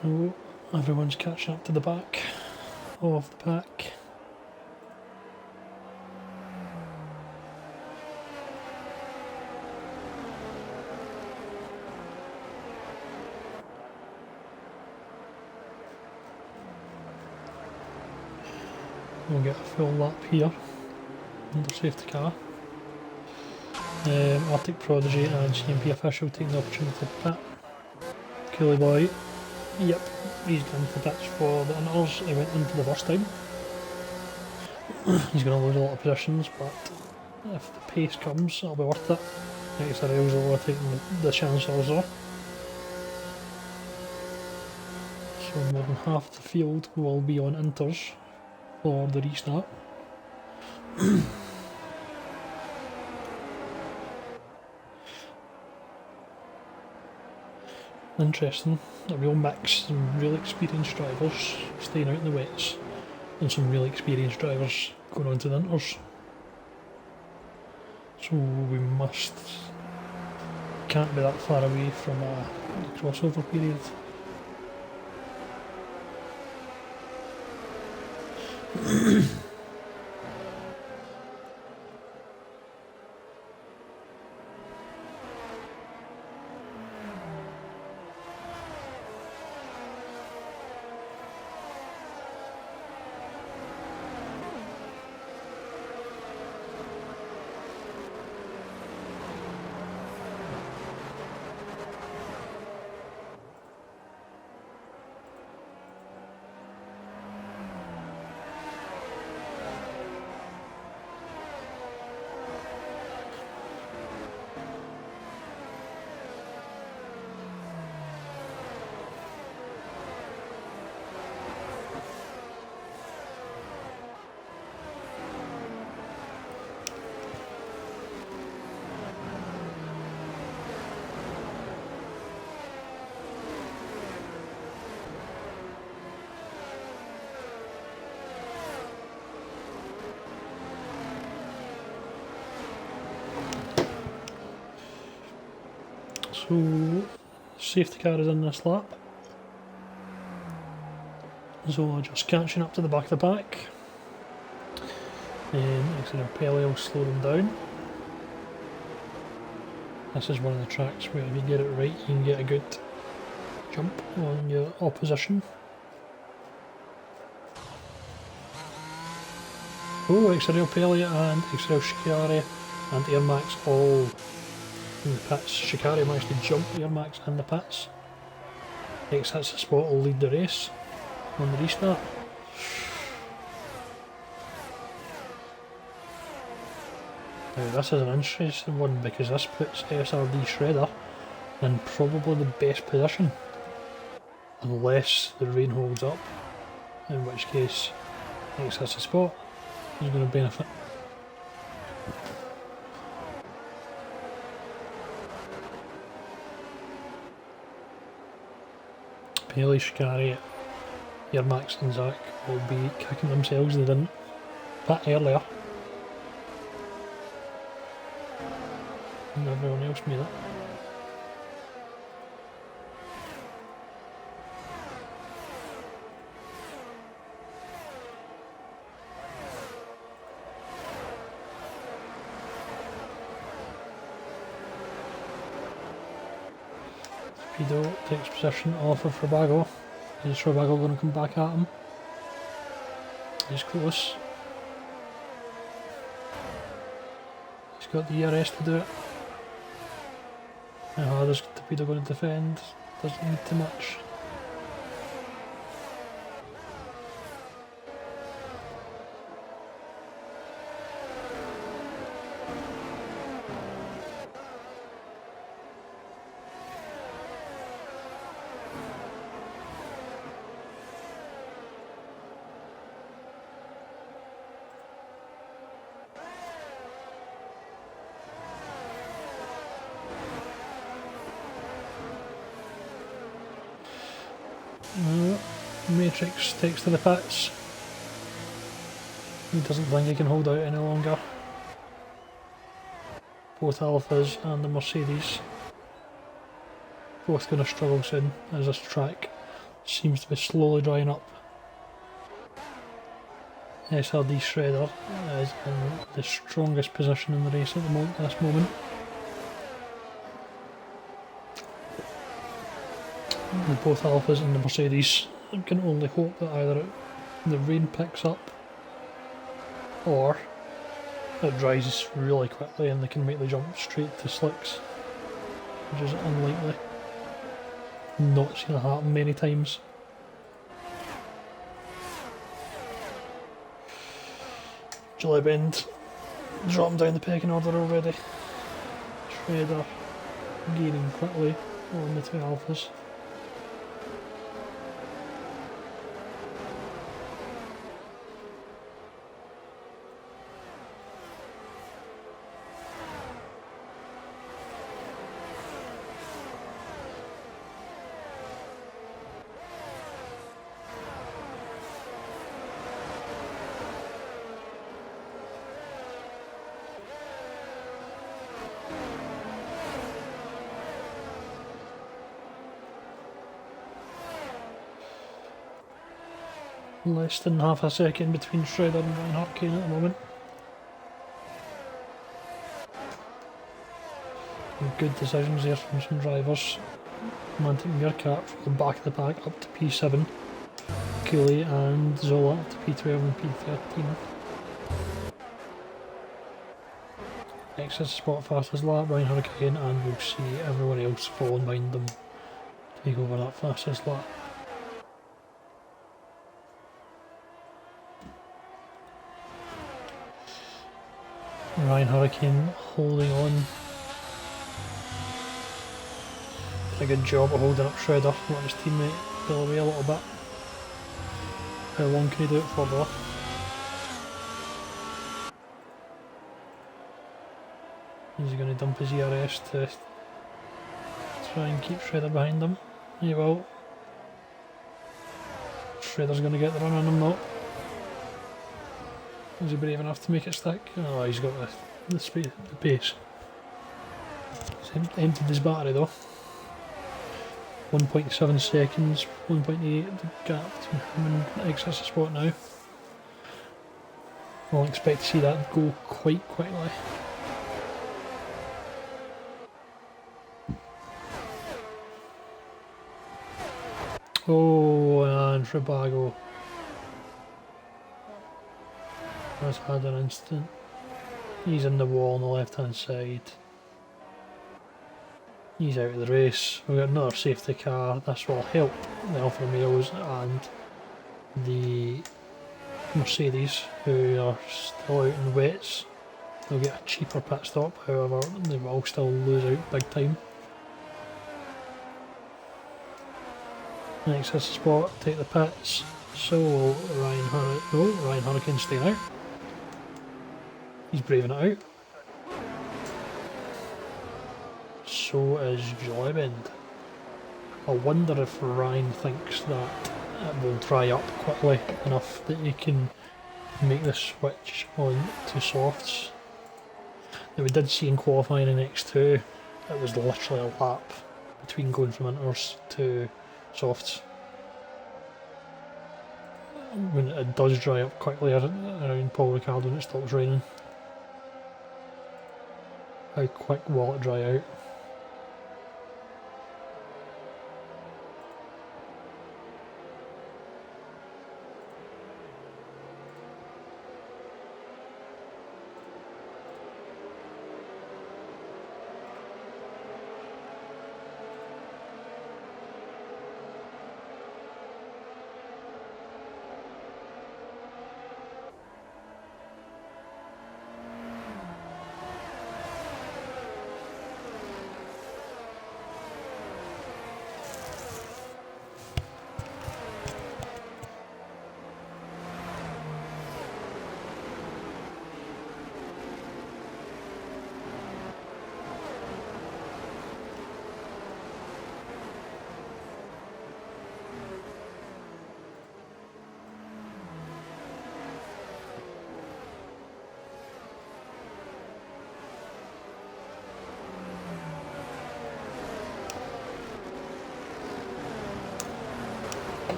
So everyone's catching up to the back of the pack. We'll get a full lap here under safety car. Arctic Prodigy and CMP official taking the opportunity to pit. Coolie Boy. Yep, he's going to pitch for the inters. He went into the first time. He's going to lose a lot of positions, but if the pace comes, it'll be worth it. XRL's over taking the chance also. So more than half the field will be on inters for the restart. Interesting, a real mix, some really experienced drivers staying out in the wets and some really experienced drivers going on to the inters. So we can't be that far away from a crossover period. So, safety car is in this lap. So just catching up to the back of the pack. XRL Pele will slow them down. This is one of the tracks where if you get it right, you can get a good jump on your opposition. Oh, XRL Pele and XRL Shikari and Air Max all in the pits. Shikari managed to jump Air Max in the pits. Exits the spot will lead the race on the restart. Now this is an interesting one because this puts SRD Shredder in probably the best position, unless the rain holds up, in which case exits the spot is going to benefit. Paley, Shikari, Max and Zach will be kicking themselves they didn't pit earlier. And everyone else made it. Speedo takes possession off of Rabago. Is Rabago going to come back at him? He's close. He's got the ERS to do it. How hard is Torpedo going to defend? Doesn't need too much. Matrix takes to the pits. He doesn't think he can hold out any longer. Both Alphas and the Mercedes both going to struggle soon as this track seems to be slowly drying up. SRD Shredder is in the strongest position in the race at this moment. With both Alphas and the Mercedes, I can only hope that either the rain picks up or it dries really quickly and they can make the jump straight to slicks, which is unlikely. Not seen it happen many times. July Bend dropping down the pecking order already. Shredder gaining quickly on the two Alphas. Less than half a second between Shredder and Ryan Harkin at the moment. Good decisions there from some drivers. Romantic Meerkat from the back of the pack up to P7. Cooley and Zola up to P12 and P13. Next is spot fastest lap, Ryan Hurricane, and we'll see everyone else following behind them take over that fastest lap. Ryan Hurricane holding on. Did a good job of holding up Shredder, letting his teammate pull away a little bit. How long can he do it for though? He's going to dump his ERS to try and keep Shredder behind him. He will. Shredder's going to get the run on him though. Is he brave enough to make it stick? Oh, he's got the speed, the pace. He's emptied his battery though. 1.7 seconds, 1.8 the gap between him and exits the spot now. I'll expect to see that go quite quickly. Oh, and Rabago has had an instant. He's in the wall on the left hand side. He's out of the race. We've got another safety car. This will help the Alfa Romeos and the Mercedes, who are still out in the wets. They'll get a cheaper pit stop, however they will still lose out big time. Next is the spot, take the pits. So will Ryan Hurricane staying out. He's braving it out. So is Joy Bend. I wonder if Ryan thinks that it will dry up quickly enough that he can make the switch on to softs. Now we did see in qualifying in X2, it was literally a lap between going from inters to softs. When it does dry up quickly around Paul Ricard when it stops raining. How quick will it dry out?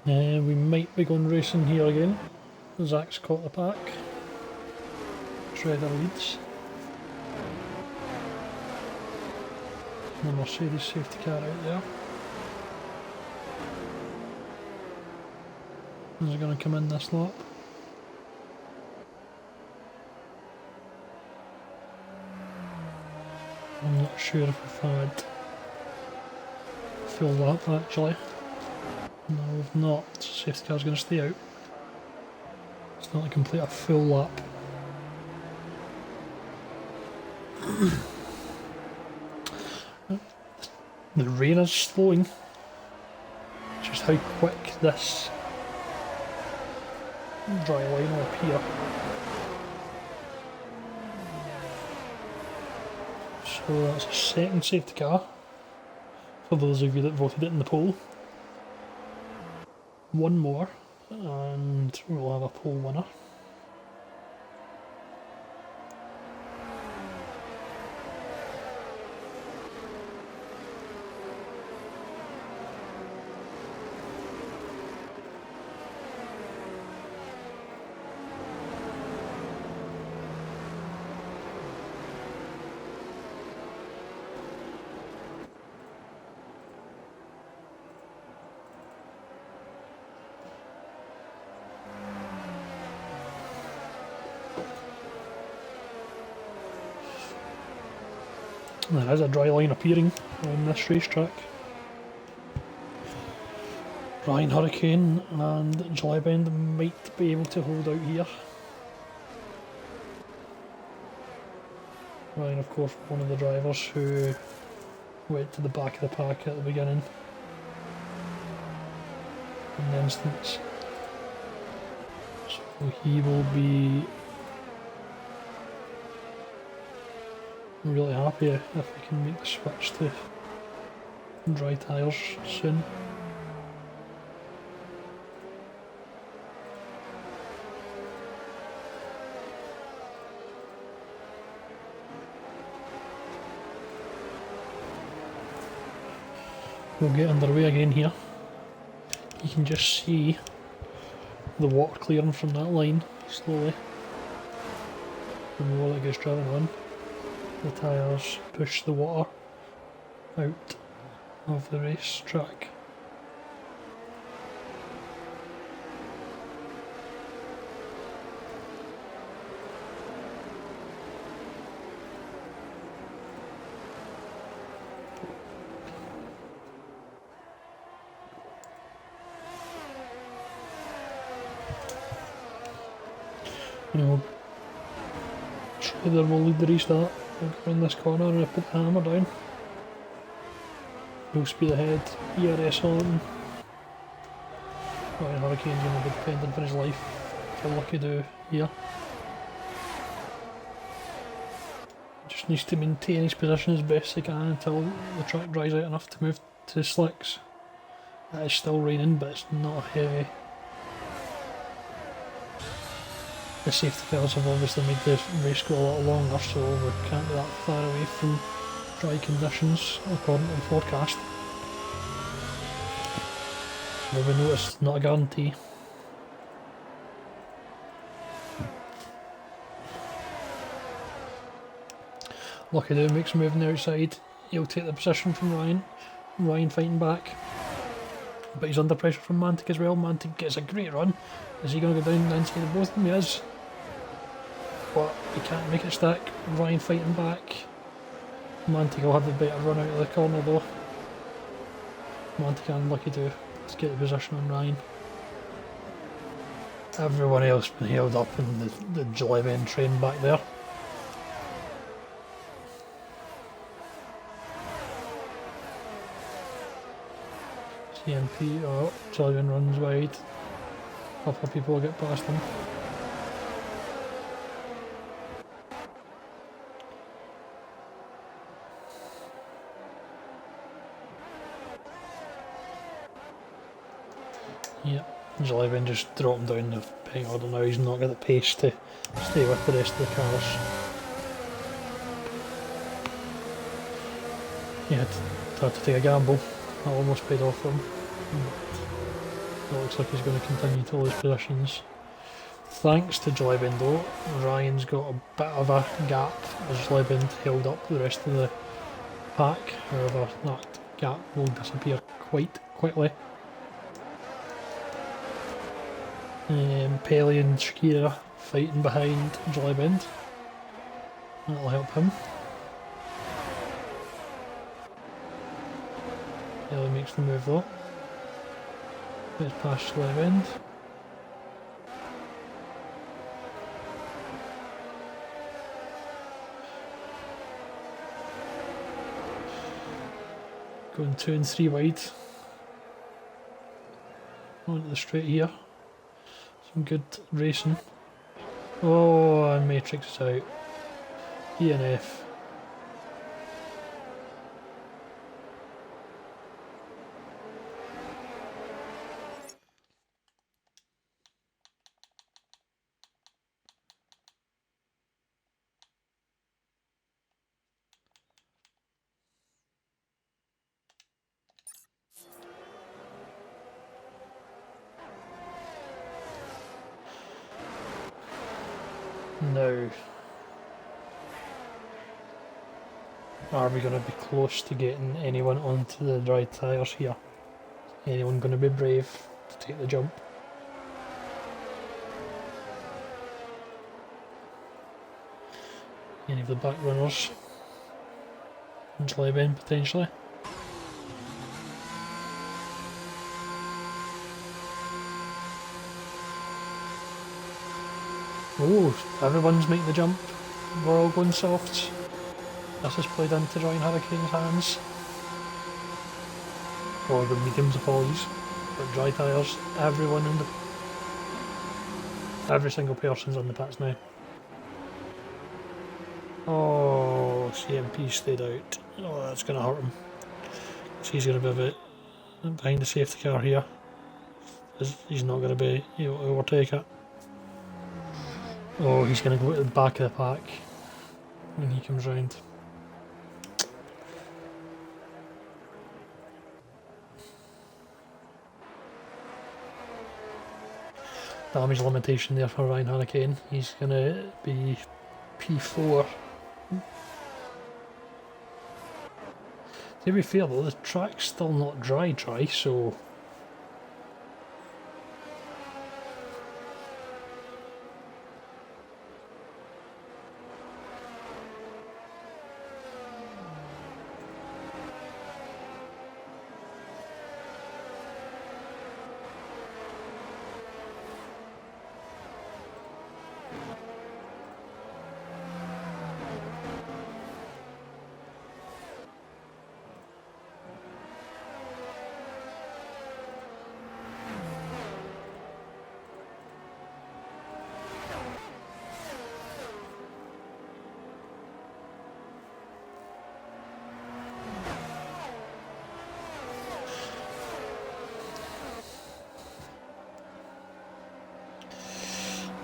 We might be going racing here again. Zach's caught the pack. Shredder leads. The Mercedes safety car out there. Is it going to come in this lap? I'm not sure if we've had full lap actually. No, we've not. Safety car's going to stay out. It's not to complete a full lap. The rain is slowing. Just how quick this dry line will appear. So that's a second safety car for those of you that voted it in the poll. One more and we'll have a poll winner. There is a dry line appearing on this racetrack. Ryan Hurricane and July Bend might be able to hold out here. Ryan, of course, one of the drivers who went to the back of the pack at the beginning in the instance. So he will be really happy if we can make the switch to dry tyres soon. We'll get underway again here. You can just see the water clearing from that line slowly. The more that gets driven on, the tyres push the water out of the racetrack. You know, Schroeder will lead the restart. I'll go in this corner and I put the hammer down. No speed ahead, ERS on. Ryan Hurricane's going to be dependent for his life. For lucky do here. Just needs to maintain his position as best he can until the track dries out enough to move to slicks. It is still raining, but it's not heavy. The safety cars have obviously made the race go a lot longer, so we can't be that far away from dry conditions according to the forecast. But we know it's not a guarantee. Lucky do makes a move on the outside. He'll take the position from Ryan. Ryan fighting back. But he's under pressure from Mantic as well. Mantic gets a great run. Is he going to go down the inside of both of them? He is. But he can't make it stack. Ryan fighting back. Mantic will have the better run out of the corner though. Mantic and Lucky do to get the position on Ryan. Everyone else been held up in the Jolly train back there. CNP, oh, Sullivan runs wide. A couple of people will get past him. Yep, Sullivan just dropped down the pecking order now. He's not got the pace to stay with the rest of the cars. He had to take a gamble. That almost paid off for him. It looks like he's going to continue to lose positions. Thanks to Joybend though, Ryan's got a bit of a gap as Joybend held up the rest of the pack. However, that gap will disappear quite quickly. Pelly and Shakira fighting behind Joybend. That'll help him. Pelly makes the move though. Gets past Joybend. Going 2 and 3 wide. Onto the straight here. Some good racing. Oh, and Matrix is out. ENF. Now, are we going to be close to getting anyone onto the dry tyres here? Anyone going to be brave to take the jump? Any of the back runners? Joybend potentially. Oh, everyone's making the jump. We're all going softs. This has played into Ryan Hurricane's hands. Or the mediums, apologies. But dry tyres, everyone in the... Every single person's on the pits now. Oh, CMP stayed out. Oh, that's going to hurt him. So he's going to be a bit behind the safety car here. He's not going to be able to overtake it. Oh, he's going to go to the back of the pack when he comes round. Damage limitation there for Ryan Hurricane. He's going to be P4. To be fair though, the track's still not dry, so...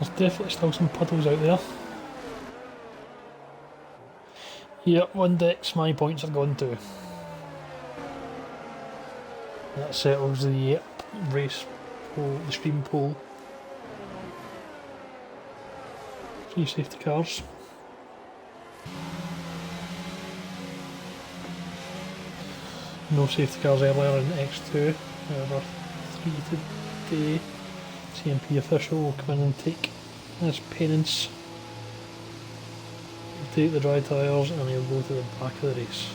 There's definitely still some puddles out there. Yep, one decks my points are gone to. That settles the race poll, the stream poll. 3 safety cars. No safety cars earlier in X2, however 3 today. CMP official will come in and take his penance. He'll take the dry tyres and he'll go to the back of the race.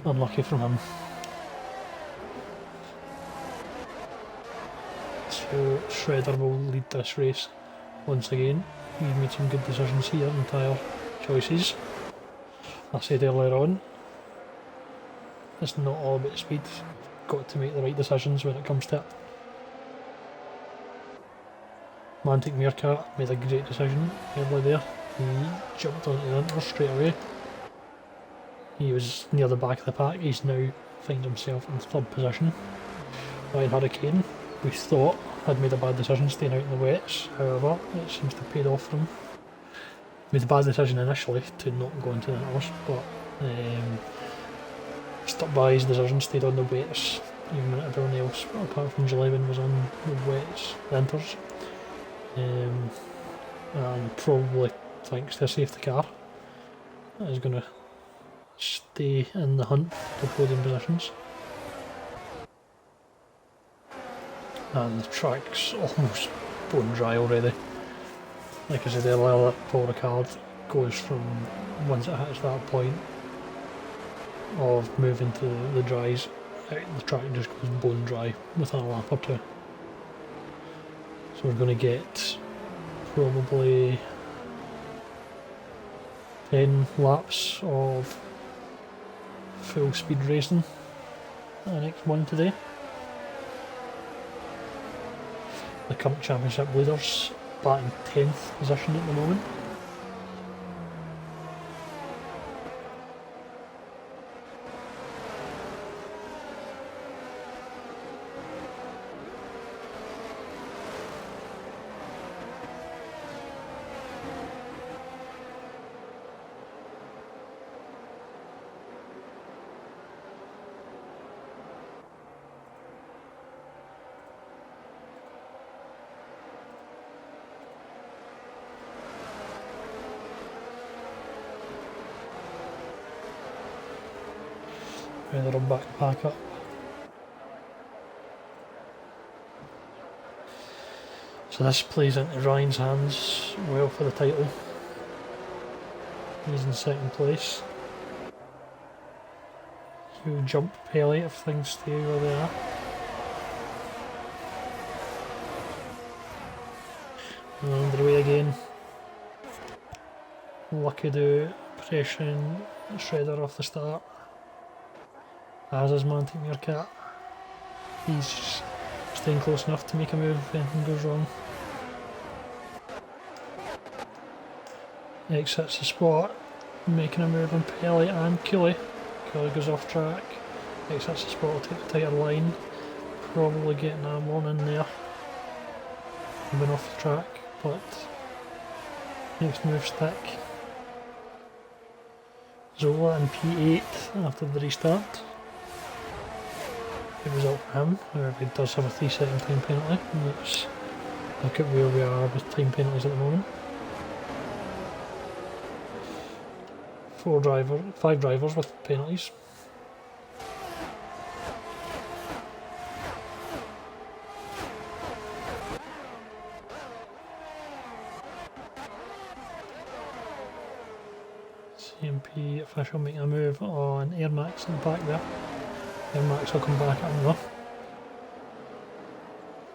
Unlucky from him. So Shredder will lead this race once again. He's made some good decisions here in tyre choices. I said earlier on, it's not all about speed. You've got to make the right decisions when it comes to it. Mantic Meerkat made a great decision early there. He jumped onto the Inter straight away. He was near the back of the pack. He's now finds himself in 3rd position. Ryan Hurricane, we thought, had made a bad decision staying out in the wets. However, it seems to have paid off for him. Made a bad decision initially to not go into the Inters, but stuck by his decision, stayed on the wets, even when everyone else, apart from Jalevin, was on the wets, the Inters. And probably thanks to a safety car, is going to stay in the hunt for podium positions. And the track's almost bone dry already. Like I said earlier, that Paul Ricard goes from, once it hits that point of moving to the dries, the track just goes bone dry within a lap or two. So we're going to get probably 10 laps of full speed racing in the next one today. The current championship leaders batting 10th position at the moment. They're on back to pack up. So this plays into Ryan's hands well for the title. He's in 2nd place. He'll jump Pelly if things stay where they are. And underway again. Lucky do pressuring Shredder off the start. As is Mantic Meerkat. He's staying close enough to make a move if anything goes wrong. Exits the spot, making a move on Pelly and Cooley. Cooley goes off track. Exits the spot, will take the tighter line. Probably getting a one in there. Moving off the track, but next move stick. Zola in P8 after the restart. Good result for him, however he does have a 3-second time penalty. Let's look at where we are with time penalties at the moment. 5 drivers with penalties. CMP official making a move on Air Max in the back there. Air Max will come back up enough.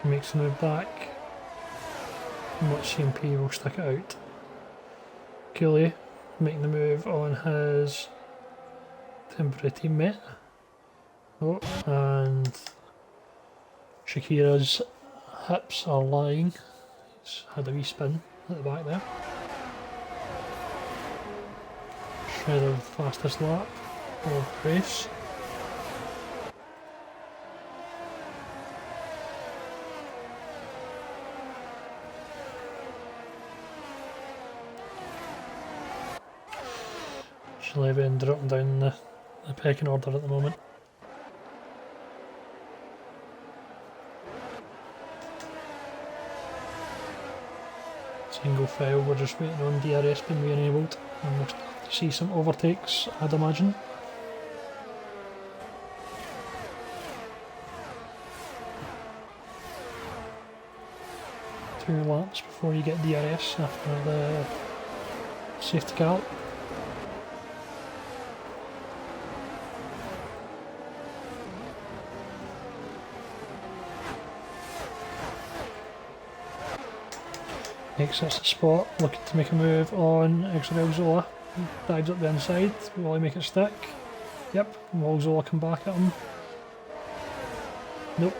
Makes the move back. Watch CMP will stick it out. Cooley making the move on his temporary teammate. Oh, and Shakira's hips are lying. He's had a wee spin at the back there. Shredder the fastest lap of the race. Schleven dropping down the pecking order at the moment. Single file, we're just waiting on DRS being re-enabled, and we'll start to see some overtakes, I'd imagine. Two laps before you get DRS after the safety car. Exits the spot, looking to make a move on XRL Zola. Dives up the inside, will he make it stick? Yep, will Zola come back at him? Nope.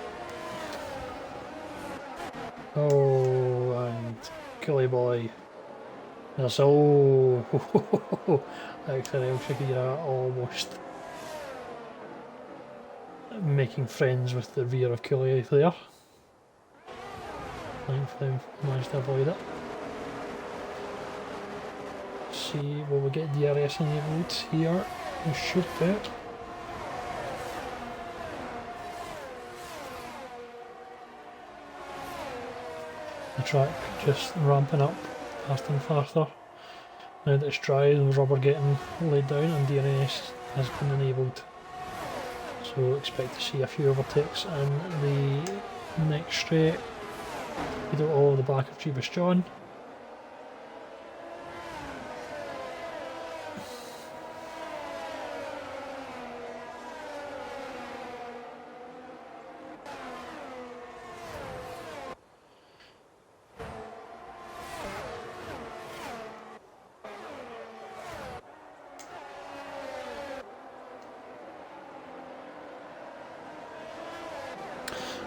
Oh, and Gully Boy. There's XRL Shakira almost making friends with the rear of Cooley there. Thankfully managed to avoid it. See, will we get DRS enabled here? We should do it. The track just ramping up faster and faster. Now that it's dry, the rubber getting laid down and DRS has been enabled. So expect to see a few overtakes in the next straight. We do all the back of Jeebus John.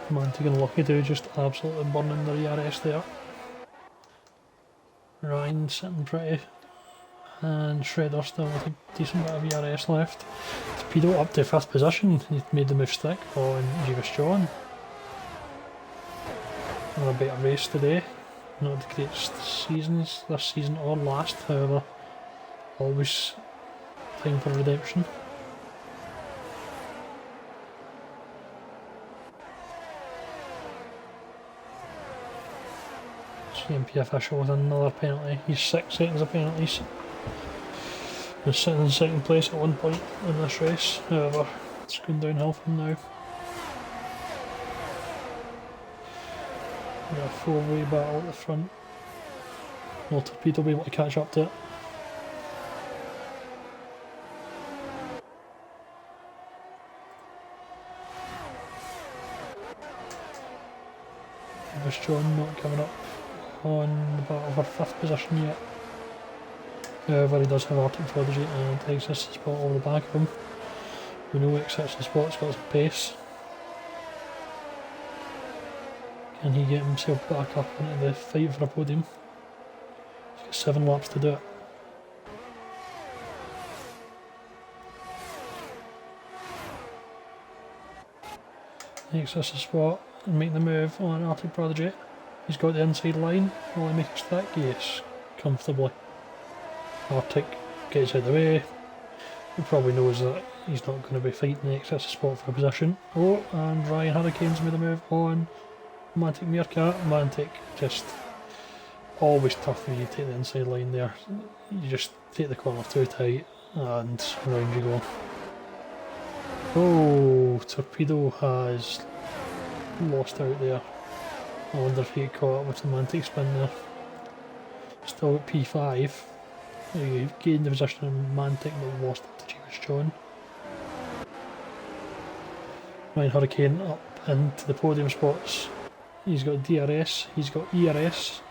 Romantic and Lucky do just absolutely burning the ERS there. Ryan sitting pretty, and Shredder still with a decent bit of ERS left. Speedo up to 5th position, he made the move stick on Jeebus John. On a better race today, not the greatest seasons this season or last, however, always time for redemption. CMP official with another penalty. He's 6 seconds of penalties. He was sitting in second place at one point in this race, however it's going downhill from now. We've got a 4-way battle at the front. Will Torpedo be able to catch up to it? Jeebus John not coming up on the battle for 5th position yet. However, he does have Arctic Prodigy and exits the spot over the back of him. We know exits the spot's got some pace. Can he get himself back up into the fight for a podium? He's got 7 laps to do it. Exits the spot and make the move on Arctic Prodigy. He's got the inside line. Will he make it stick? Yes, comfortably. Arctic gets out of the way. He probably knows that he's not going to be fighting the exits spot for a position. Oh, and Ryan Hurricanes made a move on Romantic Meerkat. Romantic just always tough when you take the inside line there. You just take the corner too tight and round you go. Oh, Torpedo has lost out there. I wonder if he caught up with the Romantic spin there. Still at P5. He gained the position in Romantic but lost it to Jeebus John. Ryan Hurricane up into the podium spots. He's got DRS, he's got ERS.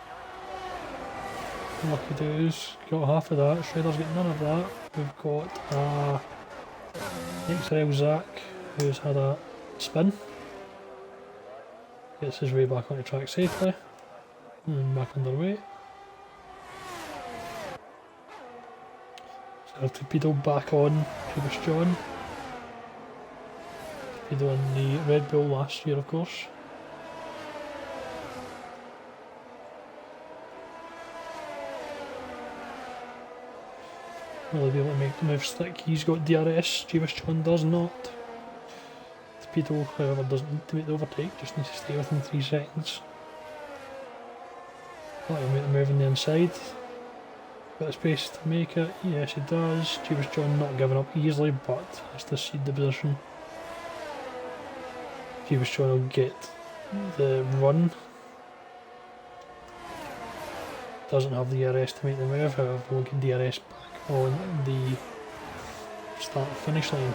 Lucky Doos got half of that. Shredder's got none of that. We've got XRL Zach, who's had a spin. Gets his way back onto track safely and back underway. So Torpedo back on Jeebus John. Torpedo in the Red Bull last year, of course. Will he be able to make the move stick? He's got DRS, Jeebus John does not. Torpedo, however, doesn't need to make the overtake, just needs to stay within 3 seconds. Will he make the move on the inside? Got the space to make it, yes he does. Jeebus John not giving up easily, but has to cede the position. Jeebus John will get the run. Doesn't have the DRS to make the move, however we'll get DRS back on the start finish line.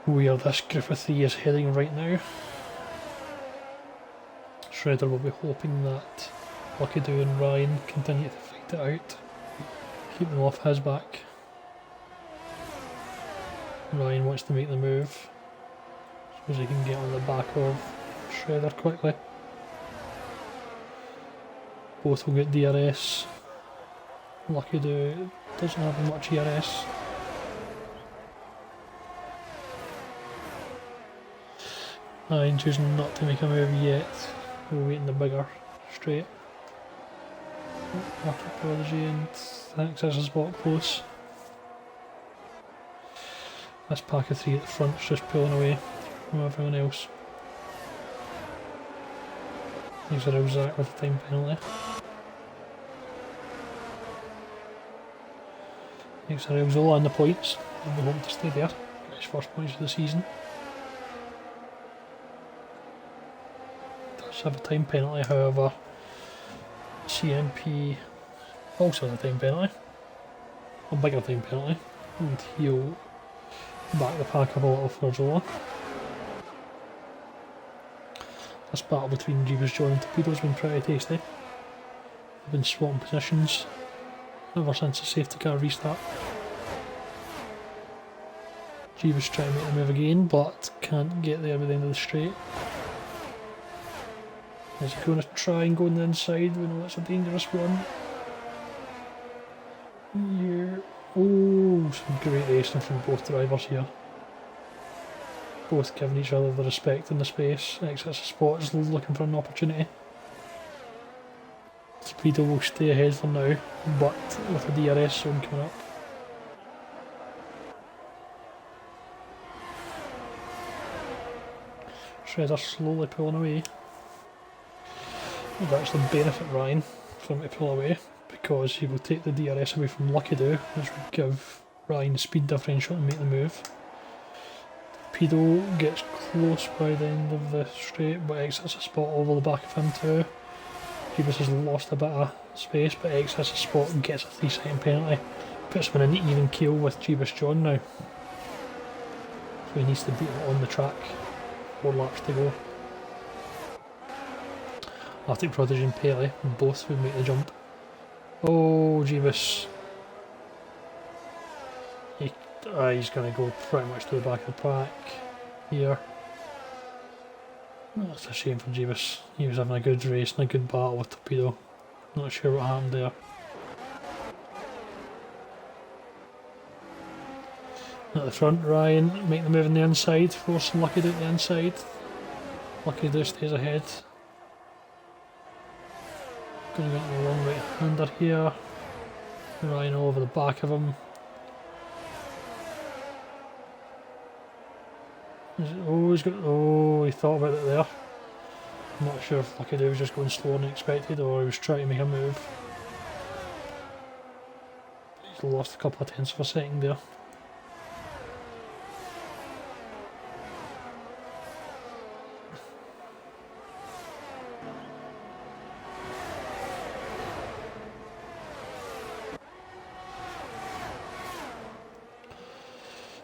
Where this group of 3 is heading right now. Shredder will be hoping that Lucky Do and Ryan continue to fight it out, keep them off his back. Ryan wants to make the move so as he can get on the back of Shredder quickly. Both will get DRS. Lucky Do doesn't have much DRS. Ryan choosing not to make a move yet. We'll wait in the bigger straight. After Prodigy and thinks there's a spot close. This pack of 3 at the front is just pulling away from everyone else. XRL Zach with a time penalty. XRL Zola on the points. He'll be home to stay there. His first points of the season. Does have a time penalty, however. CNP also has a time penalty. A bigger time penalty. And he'll back the pack up a little for Zola. This battle between Jeebus John and Torpedo has been pretty tasty. They've been swapping positions ever since the safety car restart. Jeebus trying to make the move again, but can't get there by the end of the straight. Is he going to try and go on the inside? We know that's a dangerous one. Yeah. Oh, some great racing from both drivers here. Both giving each other the respect in the space. Exits a spot, is looking for an opportunity. Torpedo will stay ahead for now, but with the DRS zone coming up. Shredder slowly pulling away. It would actually benefit Ryan for him to pull away, because he will take the DRS away from Lucky Do, which would give Ryan the speed differential to make the move. Torpedo gets close by the end of the straight, but exits a spot over the back of him too. Jeebus has lost a bit of space, but exits a spot and gets a 3-second penalty. Puts him in an even keel with Jeebus John now. So he needs to beat him on the track. 4 laps to go. Arctic Prodigy and Pele both would make the jump. Oh, Jeebus. He's going to go pretty much to the back of the pack here. That's a shame for Jeebus. He was having a good race and a good battle with Torpedo. Not sure what happened there. At the front, Ryan making the move on the inside, forcing Lucky Do to the inside. Lucky Do stays ahead. Going to get the long right hander here. Ryan all over the back of him. Oh, he thought about it there. I'm not sure if Lucky Do was just going slower than expected or he was trying to make a move. He's lost a couple of tenths of a second there.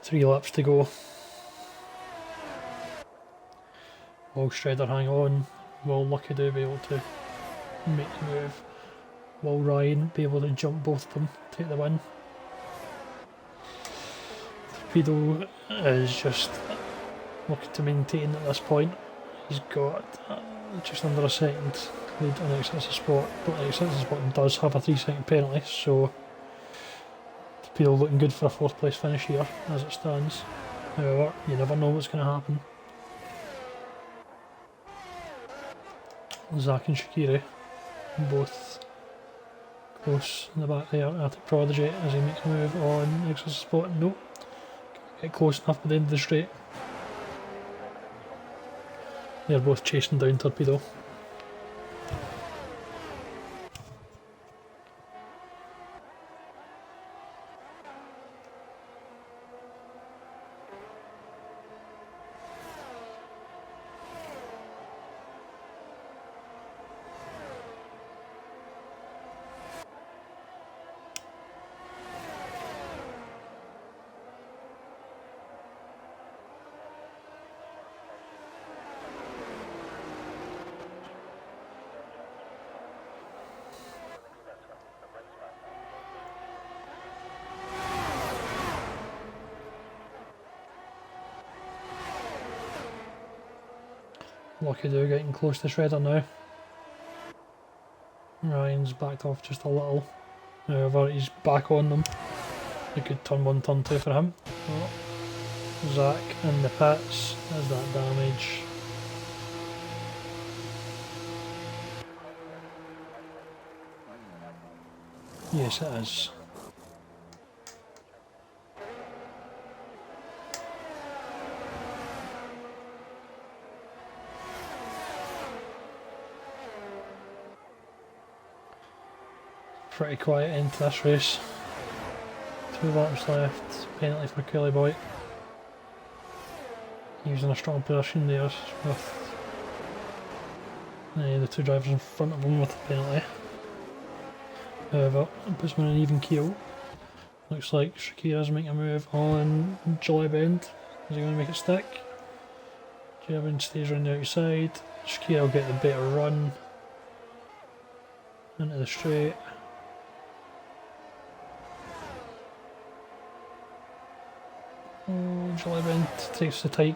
Three laps to go. Will Shredder hang on? Will Lucky Do be able to make the move? Will Ryan be able to jump both of them, take the win? Torpedo is just looking to maintain at this point. He's got just under a second lead on exits a spot, but exits a spot does have a 3-second penalty, so Torpedo looking good for a 4th place finish here as it stands. However, you never know what's going to happen. Zach and Shakiri both Close in the back there, Arctic Prodigy as he makes a move on extra spot. Nope. Get close enough at the end of the straight. They're both chasing down Torpedo. Lucky do getting close to Shredder now. Ryan's backed off just a little. However, he's back on them. A good turn 1, turn 2 for him. Oh. Zach in the pits. There's that damage. Yes, it is. Pretty quiet end to this race. 2 laps left, penalty for Kelly Boy. He was in a strong position there with the 2 drivers in front of him with the penalty. However, it puts him in an even keel. Looks like Shakira's making a move on July Bend. Is he going to make it stick? Jevin stays around the outside. Shakira will get the better run into the straight. Oh, July Bend takes the tight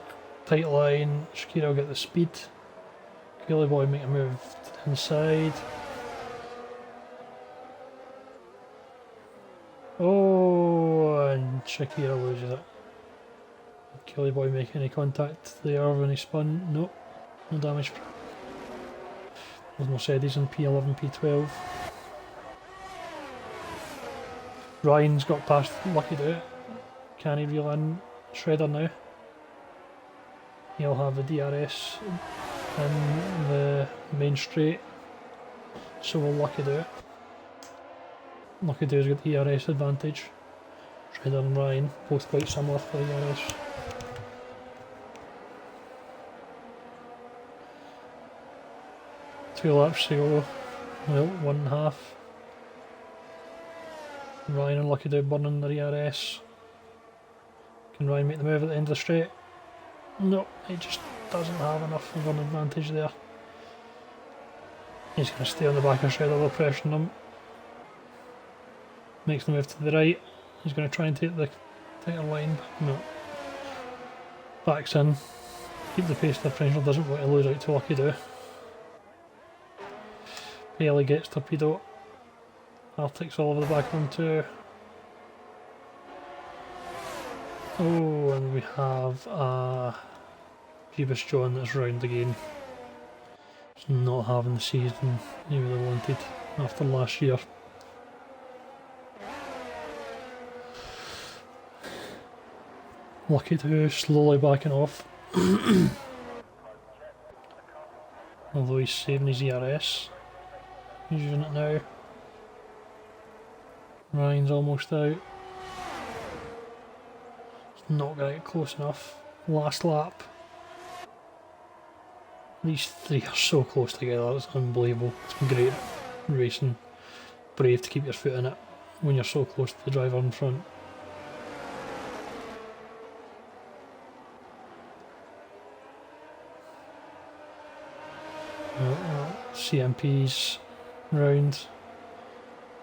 line. Shakira will get the speed. Kelly Boy make a move to the inside. Oh, and Shakira loses it. Did Kelly Boy make any contact there when he spun? Nope, no damage. There's Mercedes in P11, P12. Ryan's got past Lucky Do. Can he reel in Shredder now? He'll have the DRS in the main straight, so will Lucky Do. Lucky Do's got the ERS advantage. Shredder and Ryan, both quite similar for the ERS. Two laps to go. Well, 1.5. Ryan and Lucky Do burning their ERS. Can Ryan make the move at the end of the straight? No, he just doesn't have enough of an advantage there. He's going to stay on the back of Shredder while pressuring him. Makes the move to the right. He's going to try and take the tighter line. No. Backs in. Keep the pace differential, doesn't want to lose out to Lucky Do. Barely gets Torpedo. Arctic's all over the back of him too. Oh, and we have Jeebus John that's round again. He's not having the season he would have wanted after last year. Lucky Do slowly backing off. Although he's saving his ERS. He's using it now. Ryan's almost out. Not going to get close enough. Last lap. These three are so close together, it's unbelievable. It's been great racing. Brave to keep your foot in it when you're so close to the driver in front. CMP's round.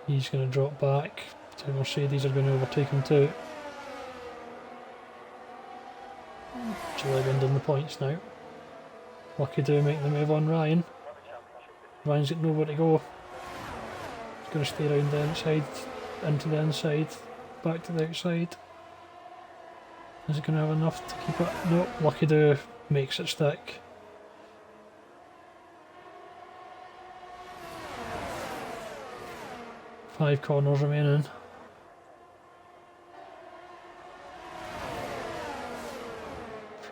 He's going to drop back. Two Mercedes are going to overtake him too. July Bend in the points now. Lucky Do making the move on Ryan. Ryan's got nowhere to go. He's going to stay around the inside, into the inside, back to the outside. Is he going to have enough to keep it? Nope, Lucky Do makes it stick. 5 corners remaining.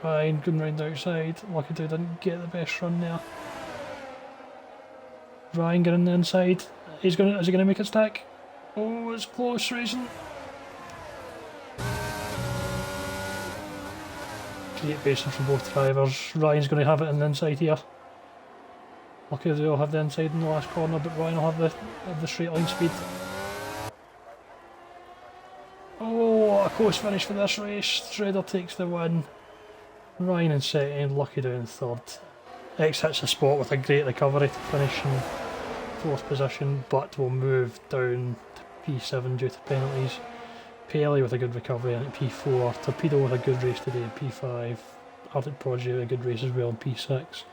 Ryan going round the outside. Lucky Dude didn't get the best run there. Ryan getting the inside. Is he gonna make it stack? Oh, it's close, racing. Great patience from both drivers. Ryan's going to have it in the inside here. Lucky they'll have the inside in the last corner, but Ryan will have the straight line speed. Oh, a close finish for this race. Shredder takes the win. Ryan in second, Lucky down third. X hits the spot with a great recovery to finish in 4th position, but will move down to P7 due to penalties. Pelly with a good recovery in at P4, Torpedo with a good race today in P5, Arctic Prodigy with a good race as well in P6.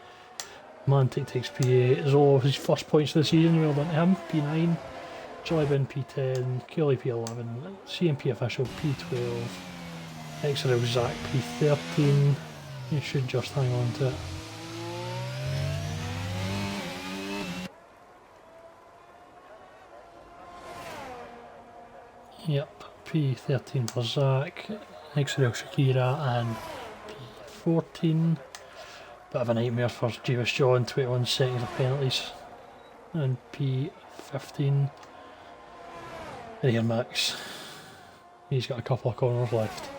Mantic takes P8, Zolo his first points of the season, well done to him, P9, Joybin P10, Kelly P11, CMP official P12, XRL Zach P13, you should just hang on to it. Yep, P13 for Zach, XRL Shakira and P14. Bit of a nightmare for Javis John, 21 seconds of penalties. And P15. And here Max, he's got a couple of corners left.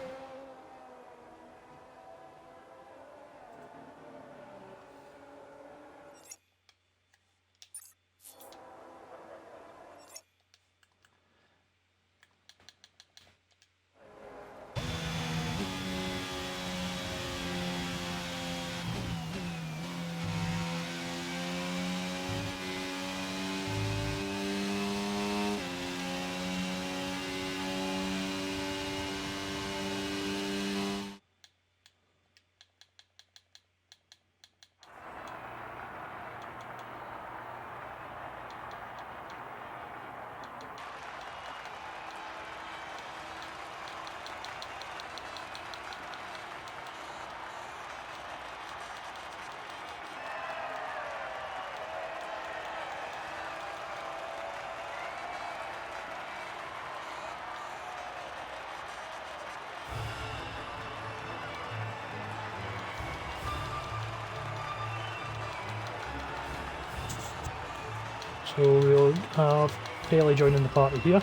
So we'll have Pelly joining the party here.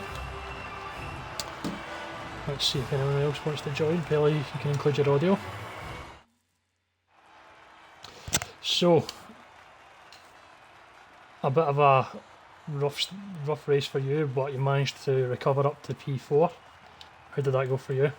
Let's see if anyone else wants to join. Pelly, you can include your audio. So, a bit of a rough race for you, but you managed to recover up to P4. How did that go for you?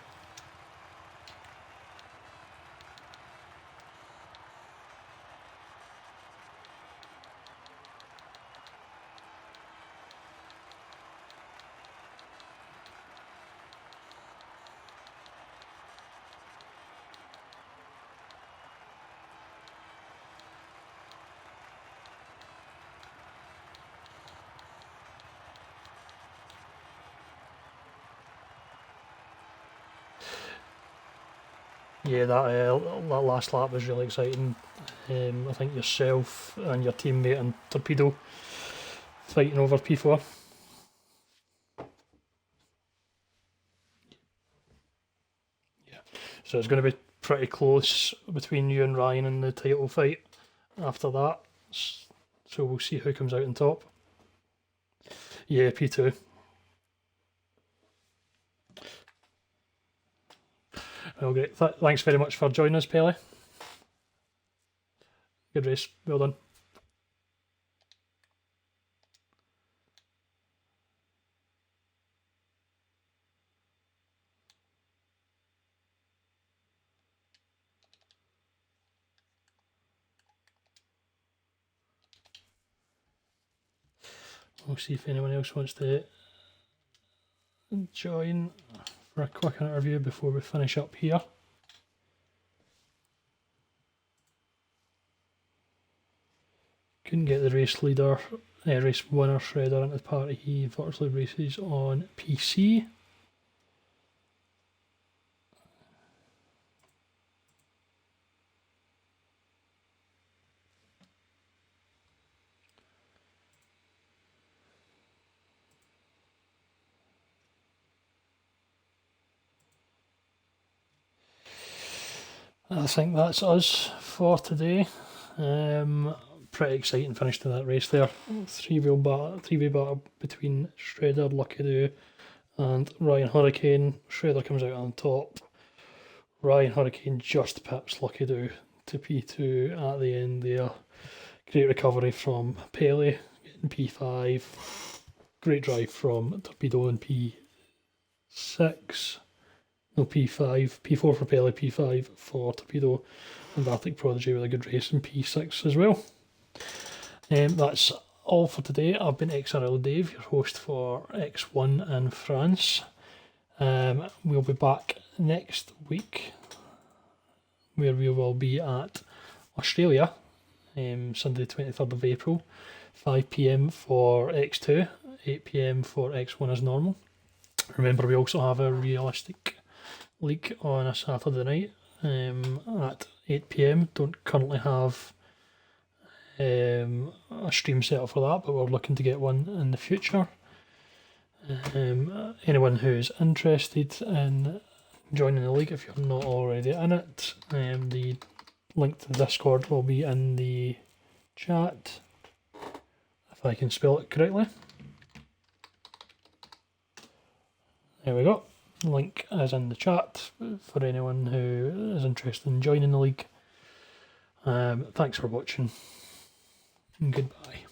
Yeah, that last lap was really exciting. I think yourself and your teammate and Torpedo fighting over P4. Yeah, so it's going to be pretty close between you and Ryan in the title fight after that. So we'll see who comes out on top. Yeah, P2. Well, great. Thanks very much for joining us, Pelly. Good race. Well done. We'll see if anyone else wants to join for a quick interview before we finish up here. Couldn't get the race leader, race winner Shredder into the party. He unfortunately races on PC. I think that's us for today. Pretty exciting finish to that race there. Three-way battle between Shredder, Lucky Do, and Ryan Hurricane. Shredder comes out on top. Ryan Hurricane just pips Lucky Do to P2 at the end there. Great recovery from Pele, getting P5. Great drive from Torpedo in P6. No, P5. P4 for Pele, P5 for Torpedo, and Arctic Prodigy with a good race in P6 as well. That's all for today. I've been XRL Dave, your host for X1 in France. We'll be back next week, where we will be at Australia, Sunday 23rd of April, 5 PM for X2, 8 PM for X1 as normal. Remember, we also have a realistic league on a Saturday night at 8 PM. Don't currently have a stream set up for that, but we're looking to get one in the future. Anyone who's interested in joining the league, if you're not already in it, the link to the Discord will be in the chat, if I can spell it correctly. There we go. Link is in the chat for anyone who is interested in joining the league. Thanks for watching. Goodbye.